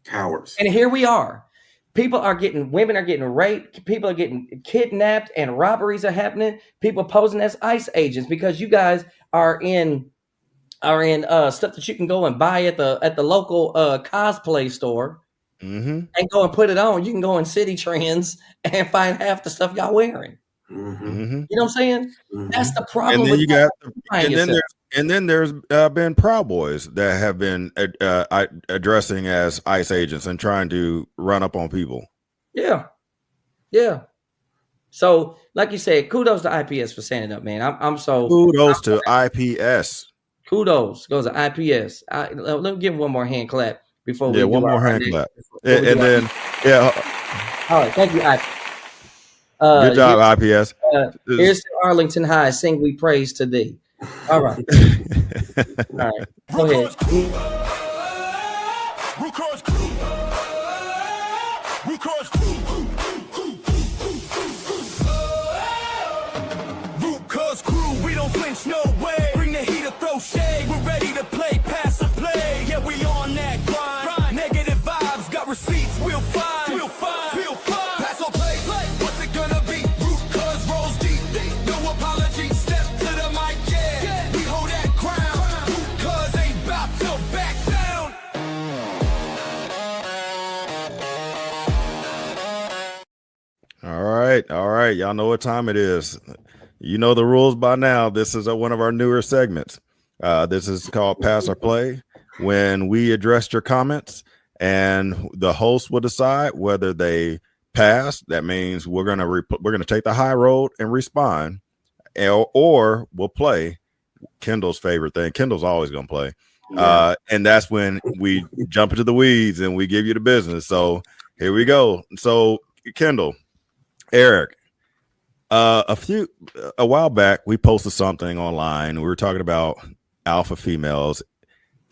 Cowards. And here we are. women are getting raped, people are getting kidnapped, and robberies are happening. People posing as ICE agents because you guys are in stuff that you can go and buy at the local cosplay store and go and put it on. You can go in City Trends and find half the stuff y'all wearing. You know what I'm saying? That's the problem. And then with you got, yourself. and then there's been Proud Boys that have been addressing as ICE agents and trying to run up on people. Yeah. So, like you said, kudos to IPS for standing up, man. Kudos to IPS. Kudos goes to IPS. Let me give him one more hand clap before we do one more hand clap. And then all right, thank you, IPS. Good job, IPS. Here's to Arlington High. Sing we praise to thee. All right. All right. Go ahead. Rootcause crew, we don't flinch, no way. Bring the heat to throw shade. We're ready to play, pass or play. Yeah, we on that grind. Negative vibes, got receipts, we'll find. Pass or play. What's it gonna be? Rootcause rolls deep. No apology. Step to the mic, yeah. We hold that crown. Rootcause ain't about to back down. All right. Y'all know what time it is. You know the rules by now. This is one of our newer segments. This is called Pass or Play. When we address your comments, and the host will decide whether they pass. That means we're gonna take the high road and respond, or we'll play. Kendall's favorite thing. Kendall's always gonna play, and that's when we jump into the weeds and we give you the business. So here we go. So Kendall, Eric, a while back we posted something online. We were talking about alpha females.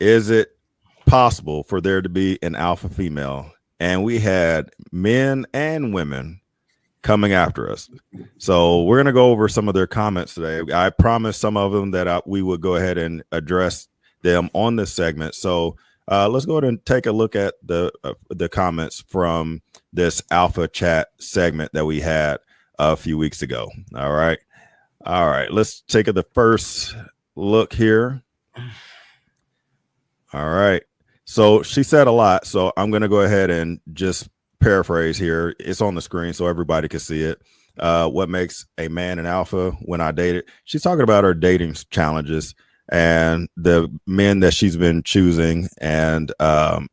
Is it possible for there to be an alpha female? And we had men and women coming after us. So we're going to go over some of their comments today. I promised some of them that we would go ahead and address them on this segment. So let's go ahead and take a look at the comments from this alpha chat segment that we had a few weeks ago. All right. Let's take the first look here. All right. So she said a lot. So I'm going to go ahead and just paraphrase here. It's on the screen so everybody can see it. What makes a man an alpha? When I dated, she's talking about her dating challenges and the men that she's been choosing, and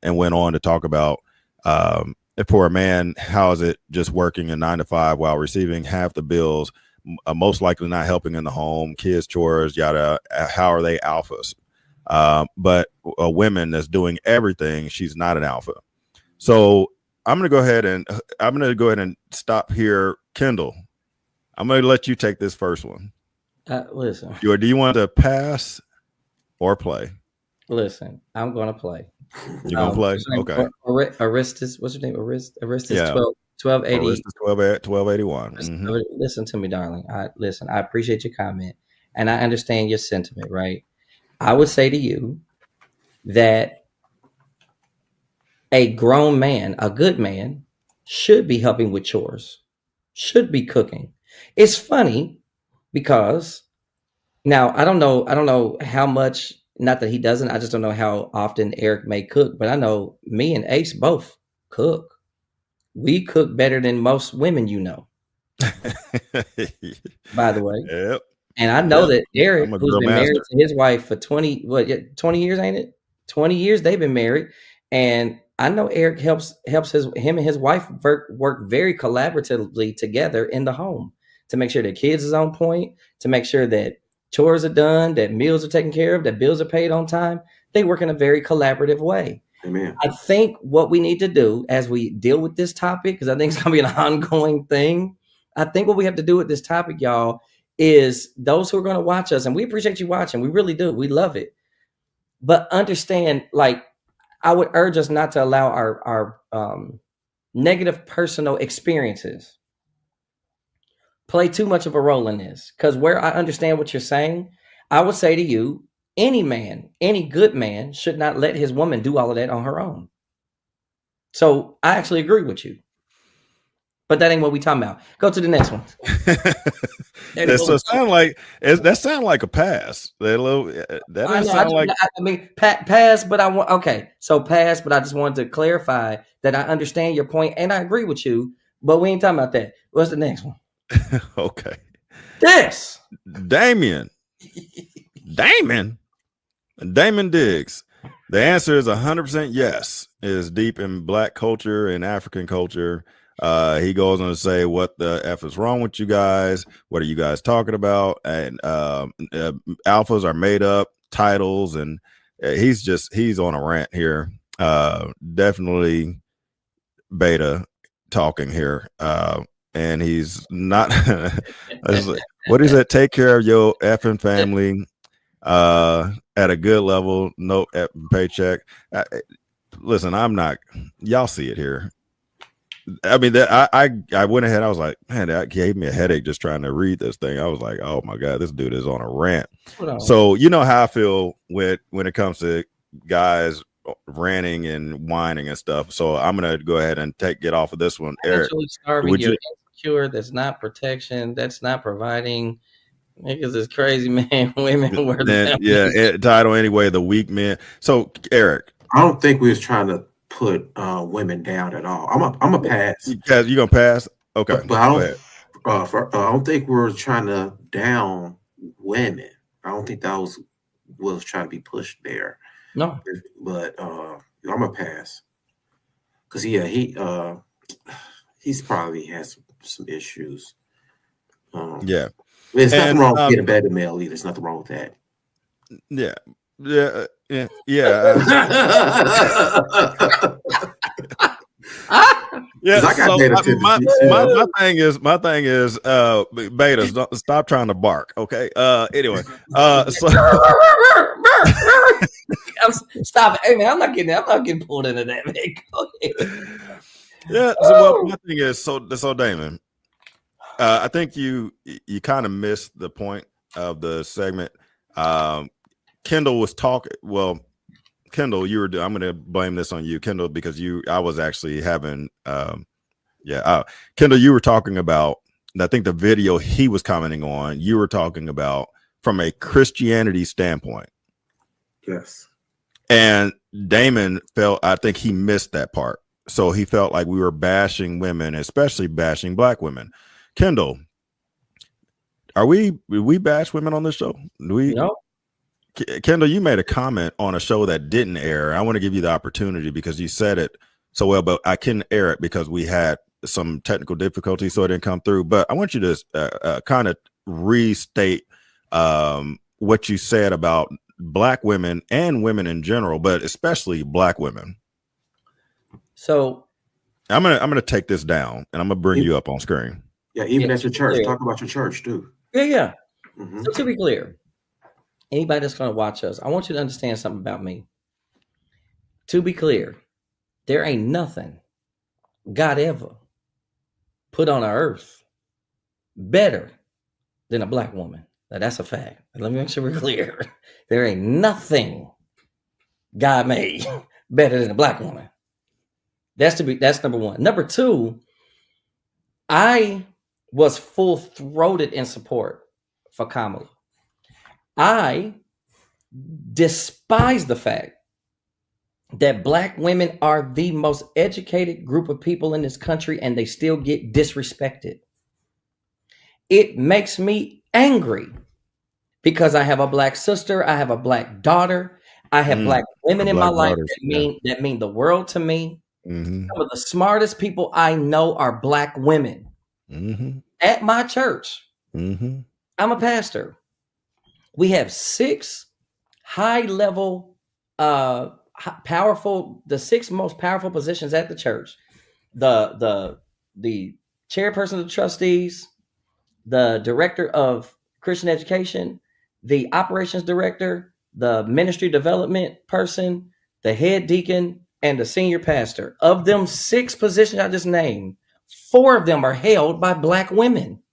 went on to talk about for a man, how is it just working a 9 to 5 while receiving half the bills, most likely not helping in the home, kids, chores, yada. How are they alphas? But a woman that's doing everything, she's not an alpha. So I'm going to go ahead and stop here. Kendall, I'm going to let you take this first one. Listen. Do you want to pass or play? Listen, I'm going to play. You're going to play? Okay. Aristus, what's your name? Aristus, yeah. 1280. Aristus 1281. Mm-hmm. Listen to me, darling. I appreciate your comment, and I understand your sentiment, right? I would say to you that a grown man, a good man, should be helping with chores, should be cooking. It's funny because now I don't know how much, not that he doesn't, I just don't know how often Eric may cook, but I know me and Ace both cook. We cook better than most women, by the way. Yep. And I know that Eric, who's been married to his wife for 20 years, ain't it? 20 years they've been married. And I know Eric helps him and his wife work very collaboratively together in the home to make sure the kids is on point, to make sure that chores are done, that meals are taken care of, that bills are paid on time. They work in a very collaborative way. Amen. I think what we need to do as we deal with this topic, because I think it's going to be an ongoing thing. I think what we have to do with this topic, y'all, is those who are going to watch us, and we appreciate you watching. We really do. We love it. But understand, like, I would urge us not to allow our negative personal experiences play too much of a role in this. Because where I understand what you're saying, I would say to you, any man, any good man should not let his woman do all of that on her own. So I actually agree with you. But that ain't what we talking about. Go to the next one. That sound like a pass. Pass, but I want so pass, but I just wanted to clarify that I understand your point and I agree with you, but we ain't talking about that. What's the next one? Okay. This Damon Diggs. The answer is 100% yes. It is deep in Black culture and African culture. He goes on to say, what the F is wrong with you guys? What are you guys talking about? And alphas are made up titles, and he's on a rant here. Definitely beta talking here. And he's not what is it? Take care of your effing family at a good level, no paycheck. Listen, I'm not, y'all see it here. I mean, that I went ahead. I was like, man, that gave me a headache just trying to read this thing. I was like, oh my God, this dude is on a rant. So you know how I feel when it comes to guys ranting and whining and stuff. So I'm gonna go ahead and get off of this one. Eric, starving, you're insecure. That's not protection. That's not providing. Niggas is crazy, man. Women were title anyway. The weak men. So Eric, I don't think we was trying to put women down at all. I'm a pass. You gonna pass? Okay, but I don't think we're trying to down women. I don't think that was trying to be pushed there. No, but I'm a pass because he's probably has some issues. There's nothing wrong with getting a better male either. There's nothing wrong with that. Yeah. My thing is betas, don't stop trying to bark. Okay. Anyway, stop it. Hey man, I'm not getting pulled into that, man. Yeah. So my thing is so Damon, I think you kind of missed the point of the segment. Kendall was talking. Well, Kendall, I'm going to blame this on you, Kendall, because I was actually having, Kendall, you were talking about, and I think the video he was commenting on, you were talking about from a Christianity standpoint. Yes. And Damon I think he missed that part. So he felt like we were bashing women, especially bashing Black women. Kendall, we bash women on this show? Do we? No. Kendall, you made a comment on a show that didn't air. I want to give you the opportunity because you said it so well, but I couldn't air it because we had some technical difficulties, so it didn't come through. But I want you to kind of restate what you said about Black women and women in general, but especially Black women. So I'm gonna take this down and I'm gonna bring you up on screen. Yeah, even at your church. Clear. Talk about your church too. Yeah. Mm-hmm. So to be clear, anybody that's going to watch us, I want you to understand something about me. To be clear, there ain't nothing God ever put on our earth better than a Black woman. Now, that's a fact. Let me make sure we're clear. There ain't nothing God made better than a Black woman. That's number one. Number two, I was full-throated in support for Kamala. I despise the fact that Black women are the most educated group of people in this country and they still get disrespected. It makes me angry because I have a Black sister, I have a Black daughter, I have Black women in my life that mean the world to me. Mm-hmm. Some of the smartest people I know are Black women. Mm-hmm. At my church. Mm-hmm. I'm a pastor. We have 6 high-level, powerful, the 6 most powerful positions at the church. The chairperson of the trustees, the director of Christian education, the operations director, the ministry development person, the head deacon, and the senior pastor. Of them 6 positions I just named, 4 of them are held by Black women.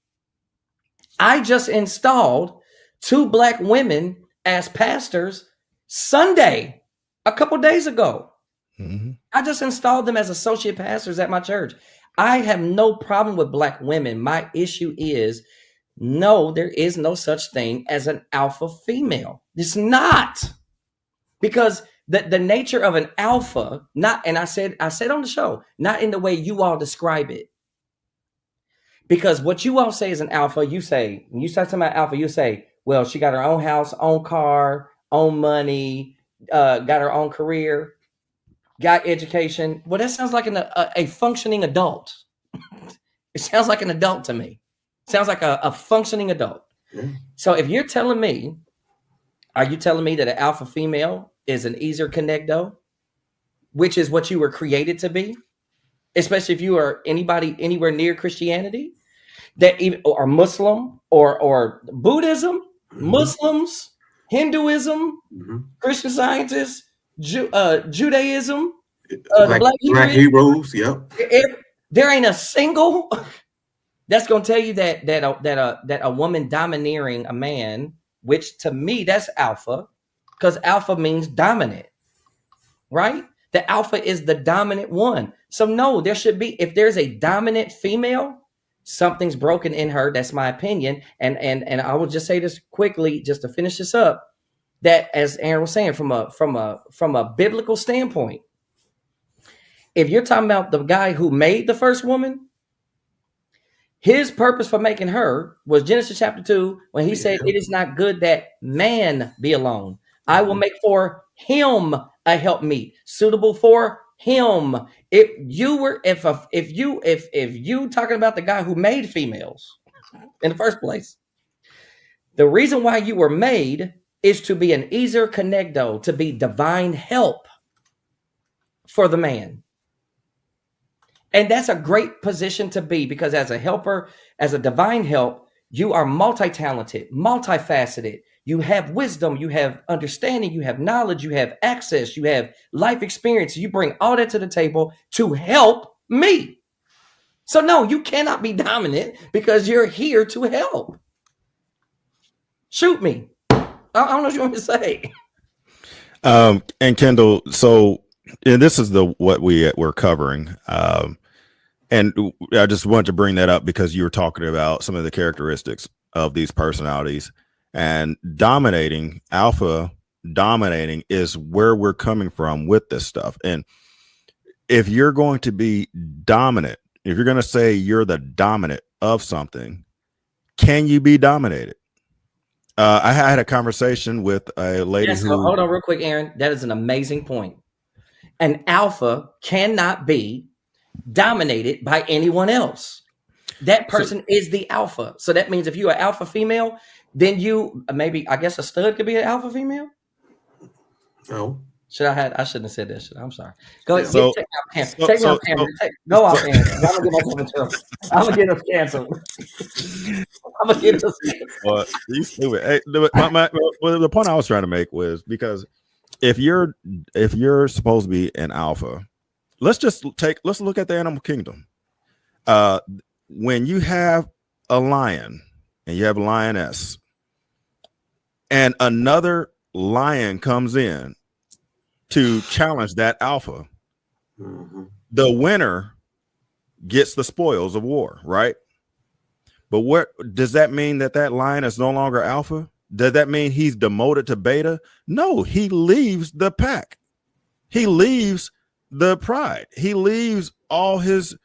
I just installed 2 Black women as pastors Sunday, a couple days ago. Mm-hmm. I just installed them as associate pastors at my church. I have no problem with black women. My issue is, no, there is no such thing as an alpha female. It's not. Because the nature of an alpha, not, and I said on the show, not in the way you all describe it. Because what you all say is an alpha, you say, when you start talking about alpha, you say, well, she got her own house, own car, own money, got her own career, got education. Well, that sounds like a functioning adult. It sounds like an adult to me. Sounds like a functioning adult. Yeah. So if you're telling me, are you telling me that an alpha female is an easier connecto, which is what you were created to be? Especially if you are anybody anywhere near Christianity, that even or Muslim or Buddhism, Muslims, Hinduism, Christian Scientists, Judaism, Black Hebrews. Yep. There ain't a single that's gonna tell you that a woman domineering a man, which to me that's alpha, because alpha means dominant, right? The alpha is the dominant one. So no, there should be, if there's a dominant female, something's broken in her. That's my opinion. And I will just say this quickly, just to finish this up, that as Aaron was saying, from a biblical standpoint, if you're talking about the guy who made the first woman, his purpose for making her was Genesis chapter 2, when he said, it is not good that man be alone. I will make for him a helpmeet suitable for him. If you talking about the guy who made females in the first place, the reason why you were made is to be an easier connecto, to be divine help for the man. And that's a great position to be, because as a helper, as a divine help, you are multi-talented, multifaceted. You have wisdom, you have understanding, you have knowledge, you have access, you have life experience. You bring all that to the table to help me. So no, you cannot be dominant because you're here to help. Shoot me. I don't know what you want me to say. And Kendall, so and this is what we're covering. And I just wanted to bring that up because you were talking about some of the characteristics of these personalities, and alpha dominating is where we're coming from with this stuff. And if you're going to be dominant, if you're going to say you're the dominant of something, can you be dominated? I had a conversation with a lady who... Hold on real quick, Aaron. That is an amazing point. An alpha cannot be dominated by anyone else. That person is the alpha. So that means if you're an alpha female, then you maybe, I guess a stud could be an alpha female. No. I shouldn't have said that shit. I'm sorry. Go ahead. So, take off camera. Go off camera. I'm gonna get myself in trouble. I'm gonna get us canceled. I'm gonna get us canceled. Well, you stupid. Hey, the point I was trying to make was, because if you're supposed to be an alpha, let's look at the animal kingdom. When you have a lion and you have a lioness, and another lion comes in to challenge that alpha, the winner gets the spoils of war, right? But what does that mean? That lion is no longer alpha? Does that mean he's demoted to beta? No, he leaves the pack. He leaves the pride. He leaves all his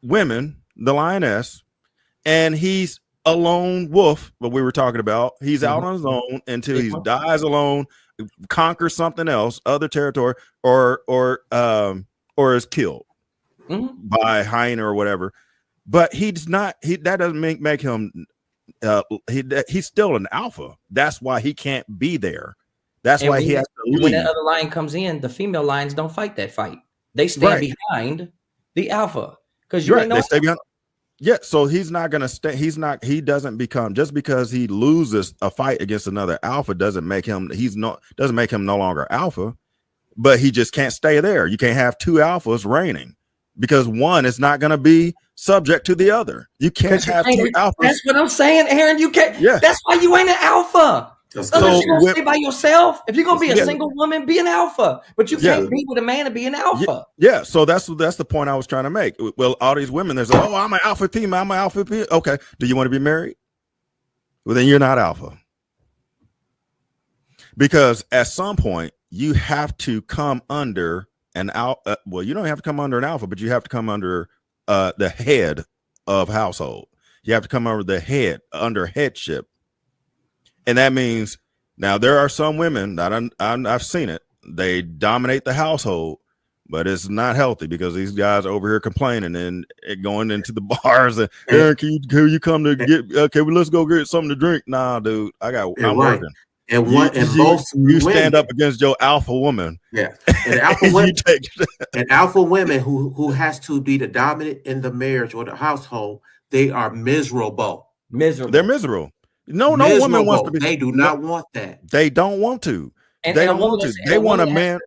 women, the lioness, and he's a lone wolf. What we were talking about, he's out on his own until he dies alone, conquers something else, other territory, or is killed by hyena or whatever. But he's not. That doesn't make him. He's still an alpha. That's why he can't be there. That's why he has to leave. When that other lion comes in, the female lions don't fight that fight. They stand behind the alpha, because they stay behind. Yeah, so he's not going to stay. He doesn't become, just because he loses a fight against another alpha doesn't make him no longer alpha, but he just can't stay there. You can't have two alphas reigning, because one is not going to be subject to the other. You can't have two alphas. That's what I'm saying, Aaron. You can't. Yeah. That's why you ain't an alpha. That's Unless good. you're gonna stay by yourself. If you're gonna be a Yeah. single woman, be an alpha. But you Yeah. can't be with a man and be an alpha. Yeah, so that's the point I was trying to make. Well, all these women, they're like, "Oh, I'm an alpha female. I'm an alpha female." Okay, do you want to be married? Well, then you're not alpha, because at some point you have to come under an alpha. Well, you don't have to come under an alpha, but you have to come under the head of household. You have to come under the head, under headship, and that means now there are some women that I've seen it. They dominate the household. But it's not healthy because these guys are over here complaining and going into the bars and Aaron, can you come to get? Okay, well, let's go get something to drink. Nah, dude, I'm working. And most you stand up against your alpha woman. Yeah, and alpha women, and alpha women who has to be the dominant in the marriage or the household, they are miserable. Miserable. They're miserable. No woman wants to be. They do not want that. They don't want to. And they don't want to. They want a man.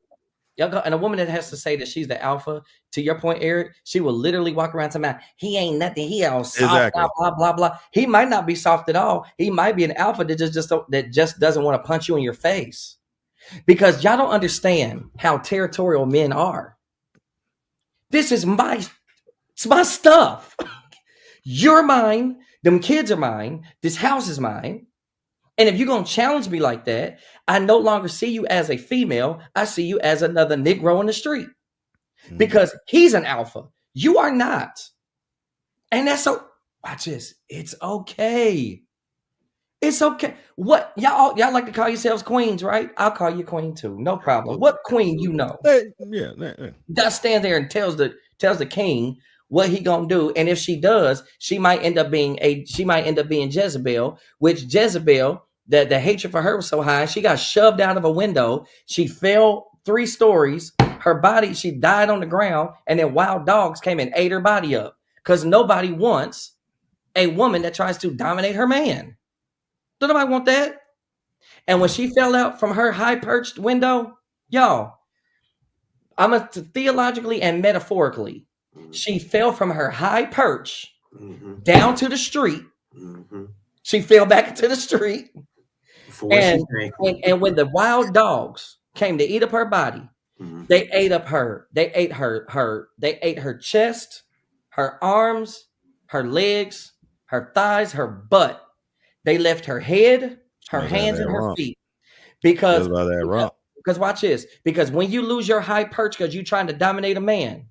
And a woman that has to say that she's the alpha, to your point, Eric, she will literally walk around talking about, he ain't nothing, he all soft, exactly. blah, blah, blah. He might not be soft at all. He might be an alpha that just doesn't want to punch you in your face. Because y'all don't understand how territorial men are. This is my stuff. You're mine. Them kids are mine. This house is mine. And if you're going to challenge me like that, I no longer see you as a female. I see you as another Negro in the street because he's an alpha. You are not. And that's so, watch this. It's okay. It's okay. What y'all like to call yourselves queens, right? I'll call you queen too. No problem. What queen you know? That stands there and tells the king what he gonna do, and if she does, she might end up being Jezebel, which Jezebel, the hatred for her was so high, she got shoved out of a window. She fell 3 stories. Her body, she died on the ground, and then wild dogs came and ate her body up because nobody wants a woman that tries to dominate her man. Don't nobody want that. And when she fell out from her high perched window, y'all, I'm a theologically and metaphorically. She fell from her high perch down to the street. She fell back into the street. And when the wild dogs came to eat up her body, they ate her chest, her arms, her legs, her thighs, her butt. They left her head, her hands, and her feet. Because watch this. Because when you lose your high perch because you're trying to dominate a man,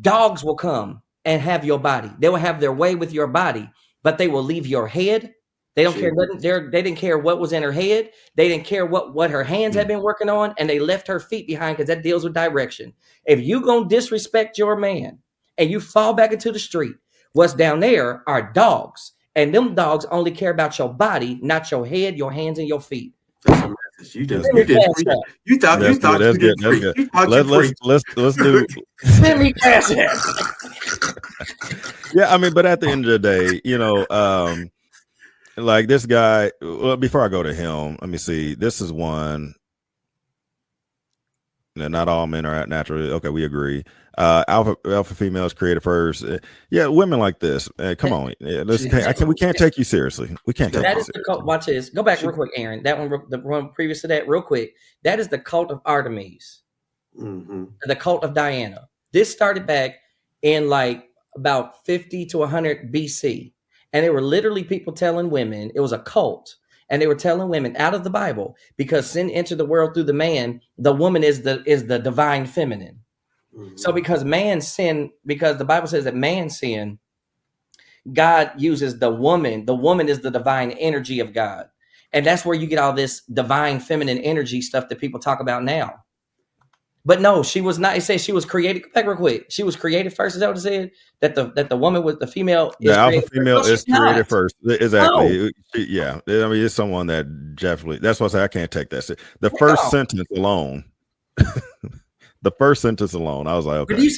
dogs will come and have your body. They will have their way with your body, but they will leave your head. They don't care nothing. They didn't care what was in her head. They didn't care what her hands had been working on, and they left her feet behind because that deals with direction. If you gonna disrespect your man and you fall back into the street, what's down there are dogs, and them dogs only care about your body, not your head, your hands, and your feet. That's a message. You thought you did preach. Let's do. Send me cash. Yeah, I mean, but at the end of the day, like this guy. Well, before I go to him, let me see. This is one. Not all men are naturally okay. We agree. Alpha females created first. Yeah, women like this. Come on, we can't take you seriously. We can't take you seriously. Watch this. Go back real quick, Aaron. That one, the one previous to that, real quick. That is the cult of Artemis, the cult of Diana. This started back in like about 50 to 100 BC, and they were literally people telling women it was a cult. And they were telling women out of the Bible, because sin entered the world through the man, the woman is the divine feminine. So because man sinned, because the Bible says that man sinned, God uses the woman. The woman is the divine energy of God. And that's where you get all this divine feminine energy stuff that people talk about now. But no, she was not. It says she was created. Go back real quick. She was created first. Is that what it said? That the woman was the female. The alpha female is created first. Exactly. No. Yeah. I mean, it's someone that definitely. That's why I say I can't take that. The first sentence alone. The first sentence alone, I was like, okay. But do you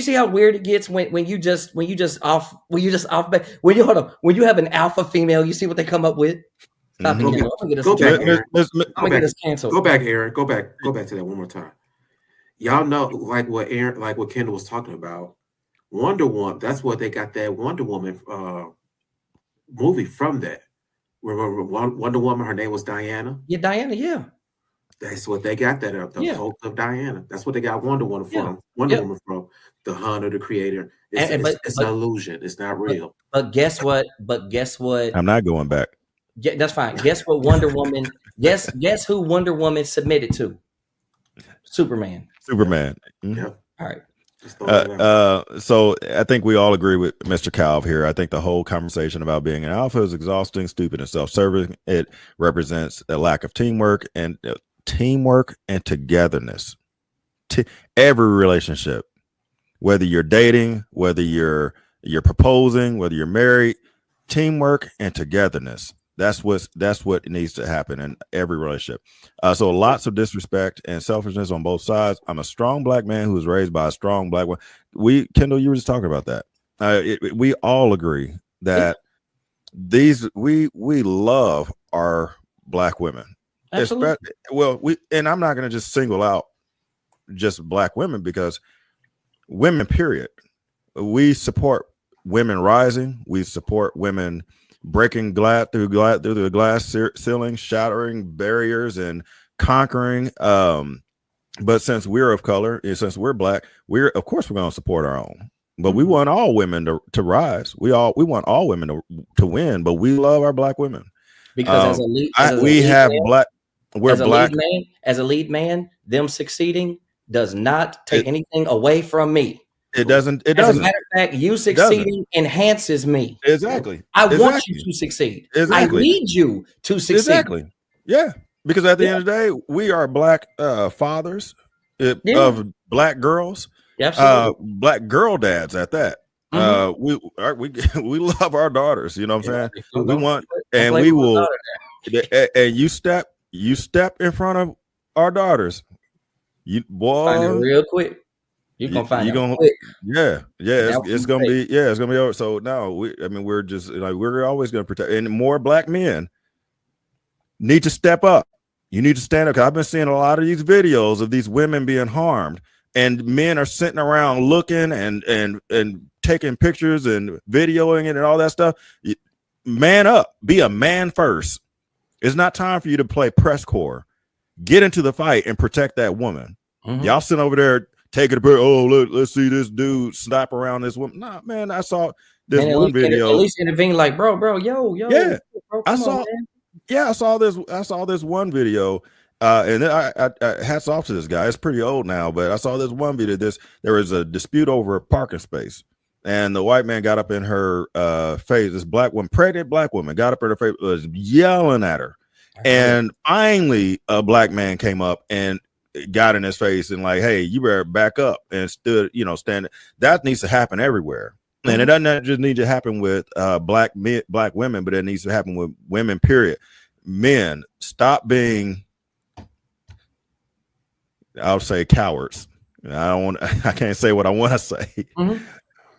see how weird it gets when you just off. When you have an alpha female, you see what they come up with. I'm gonna get us canceled. Go back, Aaron. Go back to that one more time. Y'all know, like what Kendall was talking about, Wonder Woman. That's what they got that Wonder Woman movie from. That Remember Wonder Woman? Her name was Diana. Yeah, Diana. Yeah, That's what they got that the yeah, cult of Diana. That's what they got Wonder Woman yeah, from. Wonder yeah. Woman from the hunter, the creator. It's And, it's, it's an illusion. It's not but real. but guess what? But guess what? I'm not going back. Yeah, that's fine. Guess what? Wonder Woman. Guess who Wonder Woman submitted to? Superman. Superman. Mhm. Yeah. All right. Just throw that out. So I think we all agree with Mr. Calv here. I think the whole conversation about being an alpha is exhausting, stupid, and self-serving. It represents a lack of teamwork and togetherness. Every relationship, whether you're dating, whether you're proposing, whether you're married, teamwork and togetherness. That's what needs to happen in every relationship. So lots of disrespect and selfishness on both sides. I'm a strong black man who was raised by a strong black woman. Kendall, you were just talking about that. We all agree that we love our black women. Absolutely. And I'm not going to just single out just black women, because women, period. We support women rising. We support women breaking through the glass ceiling, shattering barriers and conquering. But since we're of color and since we're black, of course we're going to support our own. But we want all women to rise. We want all women to win. But we love our black women Because as a lead man, them succeeding does not take anything away from me. It doesn't. As a matter of fact, you succeeding enhances me. Exactly. I want you to succeed. Exactly. I need you to succeed. Exactly. Yeah. Because at the end of the day, we are black fathers of black girls. Absolutely. Black girl dads at that. We love our daughters. You know what I'm saying? We want, and we will. And you step in front of our daughters. You find it real quick. You're gonna find it quick. Yeah. It's gonna be over. So now we're just like, we're always gonna protect, and more black men need to step up. You need to stand up. I've been seeing a lot of these videos of these women being harmed, and men are sitting around looking and taking pictures and videoing it and all that stuff. Man up, be a man first. It's not time for you to play press corps. Get into the fight and protect that woman. Y'all sitting over there taking a picture. Oh, let's see this dude slap around this woman. Nah, man, I saw this one video. At least intervene, like, bro, yo. Yeah, bro, I saw this one video. And then I hats off to this guy. It's pretty old now, but I saw this one video. There was a dispute over a parking space, and the white man got up in her face. This pregnant black woman, got up in her face, was yelling at her. And finally, a black man came up and got in his face and like, hey, you better back up, and stood, stand. That needs to happen everywhere. And it doesn't just need to happen with black women, but it needs to happen with women, period. Men, stop being, I'll say, cowards. I can't say what I want to say.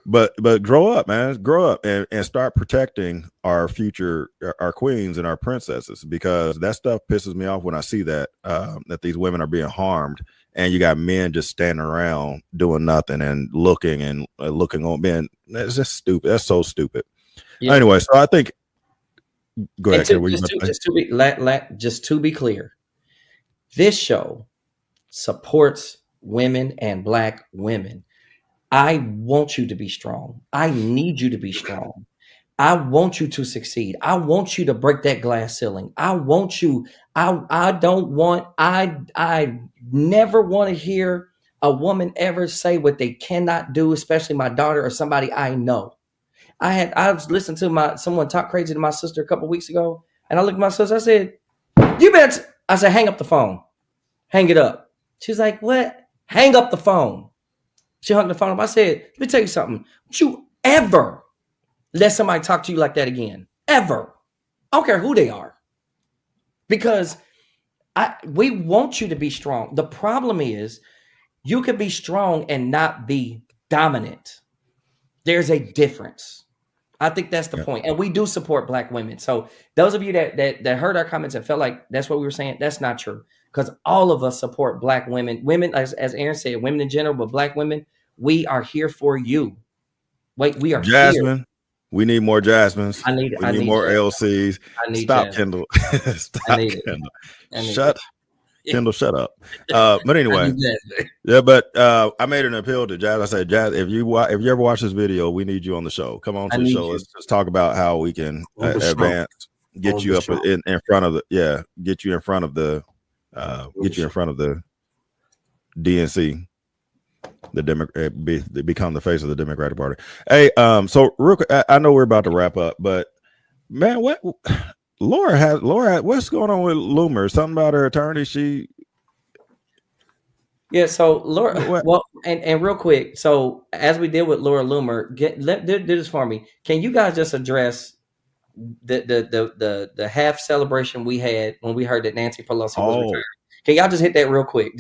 But grow up, man. Grow up and start protecting our future, our queens and our princesses, because that stuff pisses me off when I see that these women are being harmed, and you got men just standing around doing nothing and looking on men. That's just stupid. That's so stupid. Yeah. Anyway, so I think. Go ahead. Just to be clear, this show supports women and black women. I want you to be strong. I need you to be strong. I want you to succeed. I want you to break that glass ceiling. I want you. I never want to hear a woman ever say what they cannot do, especially my daughter or somebody I know. I was listening to someone talk crazy to my sister a couple of weeks ago, and I looked at my sister. I said, "You bet." I said, "Hang up the phone. Hang it up." She's like, "What? Hang up the phone." She hung the phone up. I said, "Let me tell you something. Don't you ever let somebody talk to you like that again. Ever. I don't care who they are. Because we want you to be strong. The problem is you can be strong and not be dominant. There's a difference. I think that's the point. And we do support black women. So those of you that heard our comments and felt like that's what we were saying, that's not true. Because all of us support black women. Women, as Aaron said, women in general, but black women, we are here for you. Wait, we are Jasmine, We need more Jasmines. I need more Jasmine. LCs. I need Stop, Jasmine. Kendall. Stop, I need it. Kendall. I need Shut, it. Kendall. Shut up. But anyway, yeah. But I made an appeal to Jazz. I said, Jazz, if you ever watch this video, we need you on the show. Come on to the show. Let's talk about how we can advance. Get you up in front of the get you in front of the DNC, become the face of the Democratic Party. Hey, so real quick, I know we're about to wrap up, but man, what Laura, what's going on with Loomer? Something about her attorney? So Laura, well, and real quick, so as we deal with Laura Loomer, do this for me. Can you guys just address the half celebration we had when we heard that Nancy Pelosi was retired? Can y'all just hit that real quick?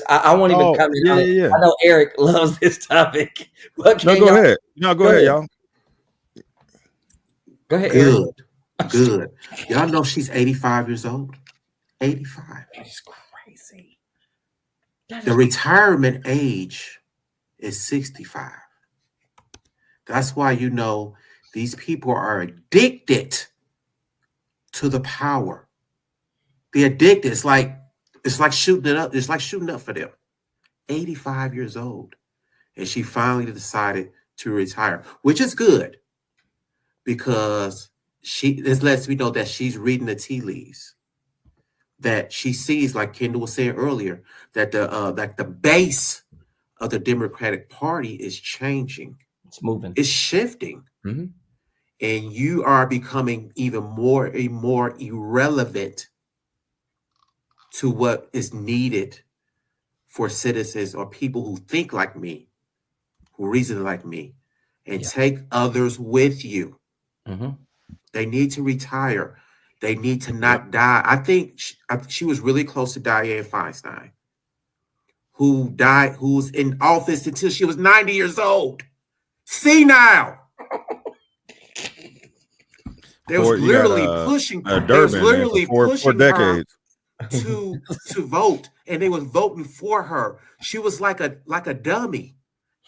I won't even comment on it. Yeah. I know Eric loves this topic. But go ahead. No, go ahead, y'all. Go ahead, Eric. Good. Y'all know she's 85 years old. 85. That's crazy. The retirement age is 65. That's why these people are addicted to the power. They're addicted. It's like shooting it up. It's like shooting up for them. 85 years old. And she finally decided to retire, which is good because this lets me know that she's reading the tea leaves. That she sees, like Kendall was saying earlier, that the base of the Democratic Party is changing. It's moving. It's shifting. Mm-hmm. And you are becoming even more irrelevant to what is needed for citizens or people who think like me, who reason like me, and take others with you. Mm-hmm. They need to retire. They need to not die. I think she was really close to Dianne Feinstein, who died, who's in office until she was 90 years old. Senile. They was literally pushing. They was literally pushing her to vote, and they was voting for her. She was like a dummy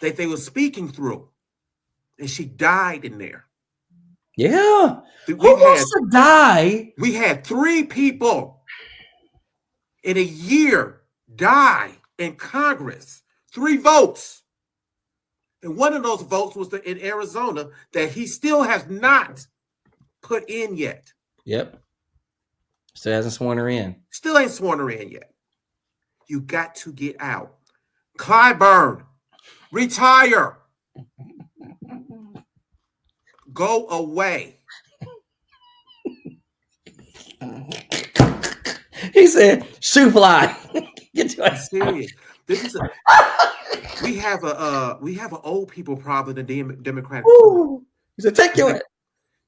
that they were speaking through, and she died in there. Yeah. Who wants to die? We had 3 people in a year die in Congress. 3 votes. And one of those votes was in Arizona that he still has not put in yet. Yep. Still hasn't sworn her in. Still ain't sworn her in yet. You got to get out. Clyburn, retire. Go away. He said, "Shoe fly." Get your ass serious. This is we have an old people problem in the Democratic Party. He said, "Take your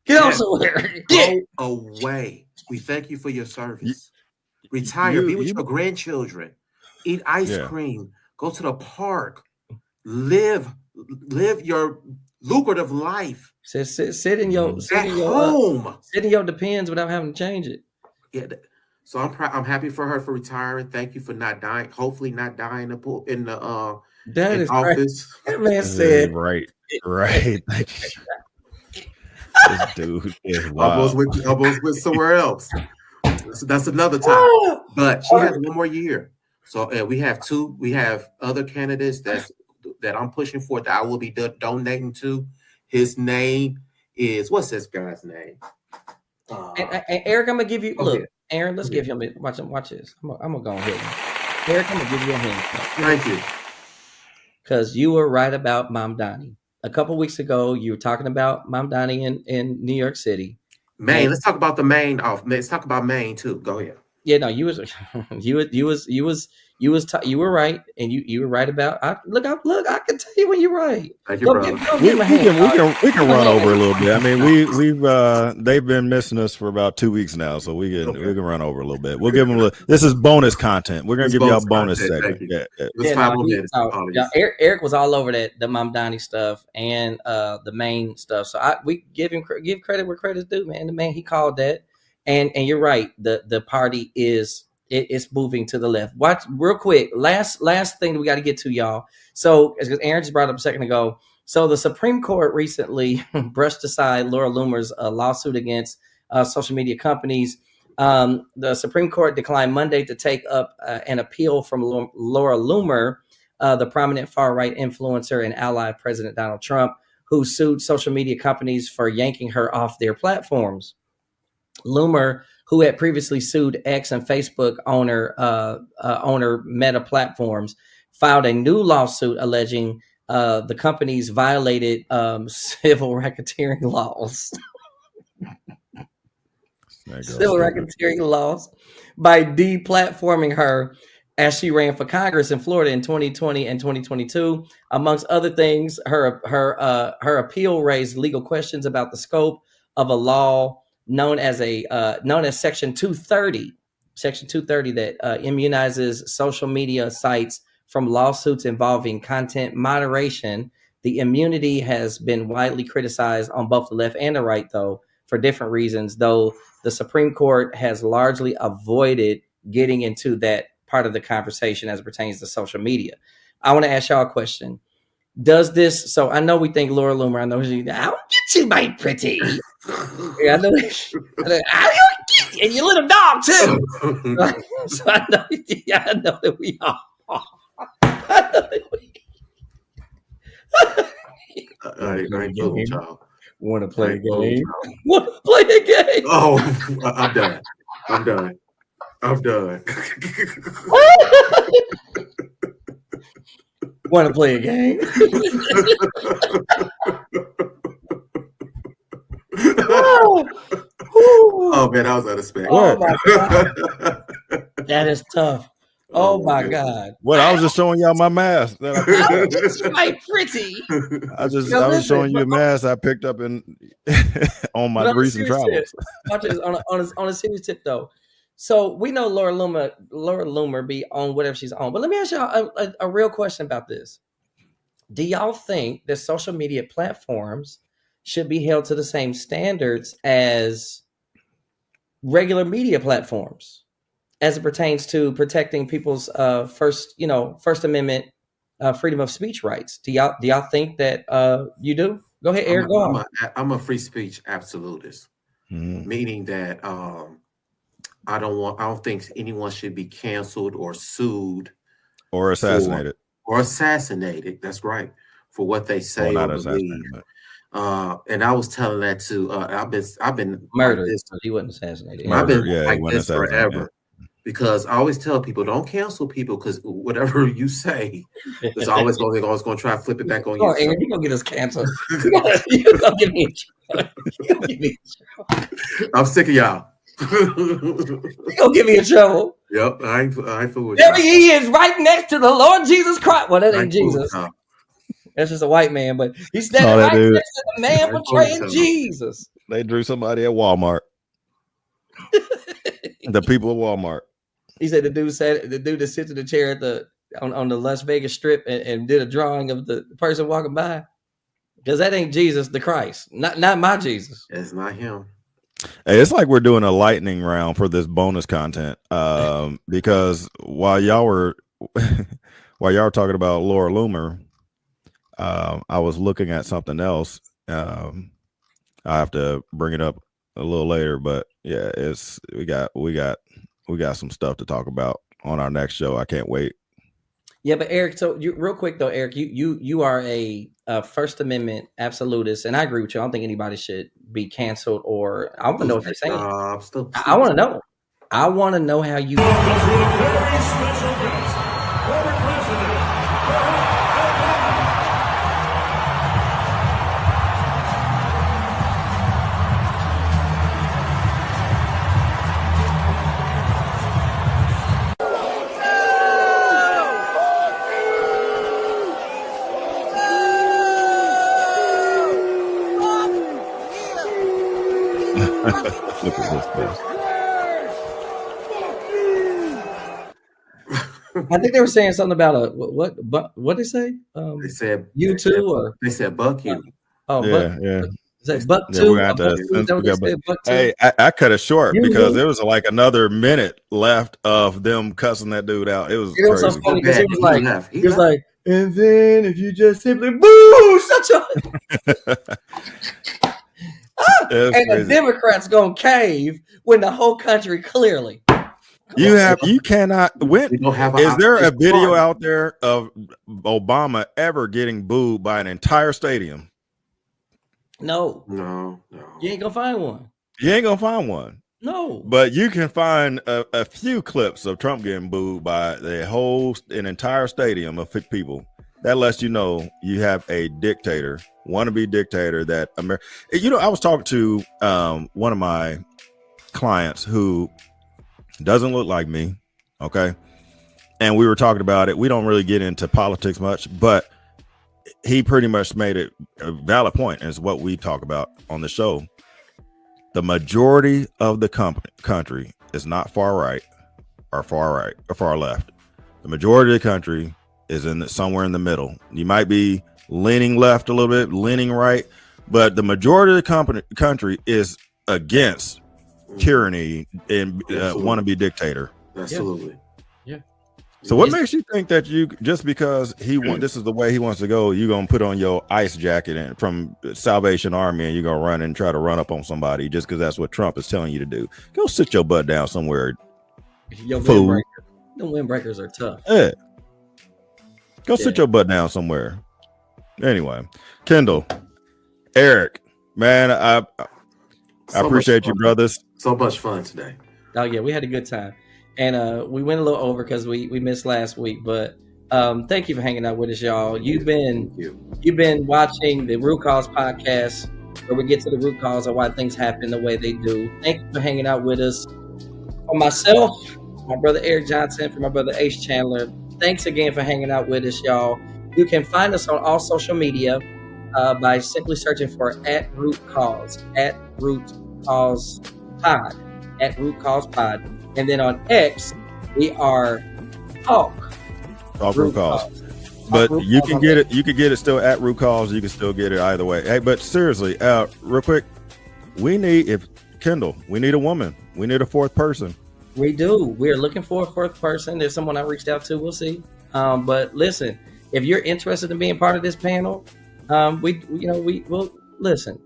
get on somewhere. Go away. We thank you for your service. Retire. Be with your grandchildren. Eat ice cream. Go to the park. Live your lucrative life. Sit in your home. Sit in your Depends without having to change it." Yeah. So I'm happy for her for retiring. Thank you for not dying. Hopefully not dying in the that is office. Right. That man said right. This dude is wild. Almost with somewhere else. So that's another time. But she has one more year. So we have other candidates that I'm pushing for that I will be donating to. His name is, what's this guy's name? And Eric, I'm gonna give you look. Aaron, let's give him watch this. I'm gonna go ahead. Eric, I'm gonna give you a hand. Thank you. Because you were right about Mom Donnie. A couple weeks ago, you were talking about Mom Donnie in New York City. Maine. Let's talk about the Maine off. Let's talk about Maine too. Go ahead. Yeah, no, you were right, and you were right about. I can tell you when you're right. Thank you, brother. We can run over a little bit. I mean, we've they've been missing us for about 2 weeks now, so we can run over a little bit. We'll give them a little. This is bonus content. We're gonna give y'all bonus segment. Eric was all over the Mom Donnie stuff and the Maine stuff. So we give credit where credit's due, man. The man, he called that, and you're right. The party is. It's moving to the left. Watch real quick. Last thing that we got to get to, y'all. So, as Aaron just brought up a second ago. So the Supreme Court recently brushed aside Laura Loomer's lawsuit against social media companies. The Supreme Court declined Monday to take up an appeal from Laura Loomer, the prominent far-right influencer and ally of President Donald Trump, who sued social media companies for yanking her off their platforms. Loomer, who had previously sued X and Facebook owner Meta Platforms, filed a new lawsuit alleging the companies violated civil racketeering laws. Civil racketeering laws by deplatforming her as she ran for Congress in Florida in 2020 and 2022. Amongst other things, her appeal raised legal questions about the scope of a law known as Section 230. Section 230 that immunizes social media sites from lawsuits involving content moderation. The immunity has been widely criticized on both the left and the right, though, for different reasons, though the Supreme Court has largely avoided getting into that part of the conversation as it pertains to social media. I want to ask y'all a question. Does this, so I know we think Laura Loomer, I know she, I'll get you, my pretty. Yeah, I know, and your little dog too. So I know, yeah, I know that we are. I know that we I ain't fooling with y'all. Want to play a game? Want to play a game? Oh, I'm done. I'm done. Want to play a game? Oh man, I was unexpected. Oh my God. That is tough. Oh my God. What? I was just showing y'all my mask. That my pretty. I was showing you a mask I picked up on my recent travels. Watch this on a serious tip though. So we know Laura Loomer be on whatever she's on. But let me ask y'all a real question about this. Do y'all think that social media platforms should be held to the same standards as regular media platforms as it pertains to protecting people's First Amendment freedom of speech rights? Do y'all think that you do? Go ahead, Eric. I'm a free speech absolutist, meaning that I don't think anyone should be canceled or sued or assassinated. That's right, for what they say or believe. And I was telling that to I've been murdered. Like this. He wasn't assassinated. I've been like this forever. Because I always tell people, don't cancel people, because whatever you say, it's always going to try to flip it back on you. Aaron, you're going to get us canceled. You're going to give me a trouble. I'm sick of y'all. You're going to give me a trouble. Yep, I ain't fooling. There he is, right next to the Lord Jesus Christ. Well, that ain't Jesus. That's just a white man, but he's standing right next to the man portraying Jesus. They drew somebody at Walmart. The people at Walmart. He said the dude that sits in the chair at on the Las Vegas Strip and did a drawing of the person walking by. Because that ain't Jesus the Christ. Not my Jesus. It's not him. Hey, it's like we're doing a lightning round for this bonus content. Because while y'all were talking about Laura Loomer, I was looking at something else. I have to bring it up a little later, but yeah, we got some stuff to talk about on our next show. I can't wait. Yeah, but Eric, so real quick though, Eric, you are a First Amendment absolutist, and I agree with you. I don't think anybody should be canceled, or I want to know what you're saying. I want to know. I want to know how you. Very special guest, former president. Look at this place. I think they were saying something about what they say? They said you too, or they said buck you. Oh, yeah. Is that buck two? Hey, I cut it short because there was like another minute left of them cussing that dude out. It was crazy. So funny because he was like, And then if you just simply boo, shut your and crazy. the Democrats gonna cave when the whole country clearly. You cannot win. We don't have Is there a opposition video party. out there of Obama ever getting booed by an entire stadium? No, No. you ain't gonna find one. You ain't gonna find one. No, But you can find a few clips of Trump getting booed by an entire stadium of people. That lets you know you have a dictator, wannabe dictator that I was talking to one of my clients who doesn't look like me. Okay. And we were talking about it. We don't really get into politics much, but he pretty much made it a valid point, is what we talk about on the show. The majority of the country is not far right or far left. The majority of the country is somewhere in the middle. You might be leaning left a little bit, leaning right, but the majority of the country is against tyranny and wannabe dictator. Absolutely. Yeah. So what makes you think that just because this is the way he wants to go, you're going to put on your ice jacket and from Salvation Army and you're going to run and try to run up on somebody just because that's what Trump is telling you to do? Go sit your butt down somewhere. Fool. The windbreakers are tough. Yeah. Go sit your butt down somewhere. Anyway, Kendall, Eric, man, I appreciate you, brothers. So much fun today. Oh yeah, we had a good time. And we went a little over because we missed last week, but thank you for hanging out with us, y'all. You've been watching the Root Cause podcast, where we get to the root cause of why things happen the way they do. Thank you for hanging out with us. For myself, my brother Eric Johnson, for my brother Ace Chandler, thanks again for hanging out with us, y'all. You can find us on all social media by simply searching for @RootCause, @RootCausePod. And then on X, we are Talk Root Cause. But you can get it. You can get it still at Root Cause. You can still get it either way. Hey, but seriously, real quick, we need a woman. We need a fourth person. We do. We're looking for a fourth person. There's someone I reached out to. We'll see. But listen, if you're interested in being part of this panel, we will listen.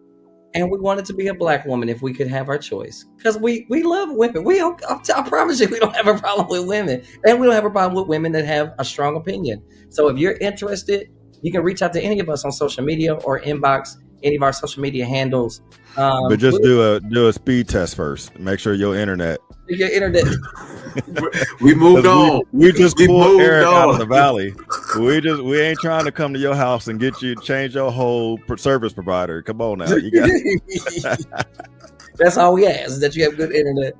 And we want it to be a Black woman if we could have our choice, because we love women. I promise you, we don't have a problem with women, and we don't have a problem with women that have a strong opinion. So if you're interested, you can reach out to any of us on social media or inbox any of our social media handles. But just do a speed test first. Make sure your internet. We moved on. We just pulled Eric out of the valley. We ain't trying to come to your house and get you to change your whole service provider. Come on now, you got. That's all we ask, is that you have good internet.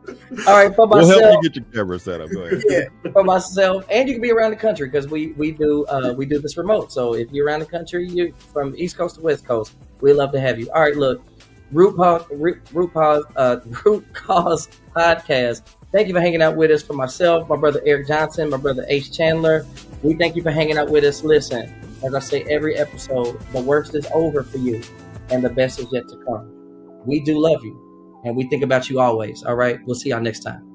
All right, for myself, we'll help you get your camera set up. Go ahead. Yeah, for myself, and you can be around the country because we do this remote. So if you're around the country, you from East Coast to West Coast, we'd love to have you. All right, look. Root Cause podcast. Thank you for hanging out with us. For myself, my brother Eric Johnson, my brother Ace Chandler, we thank you for hanging out with us. Listen, as I say every episode, the worst is over for you and the best is yet to come. We do love you and we think about you always. All right, we'll see y'all next time.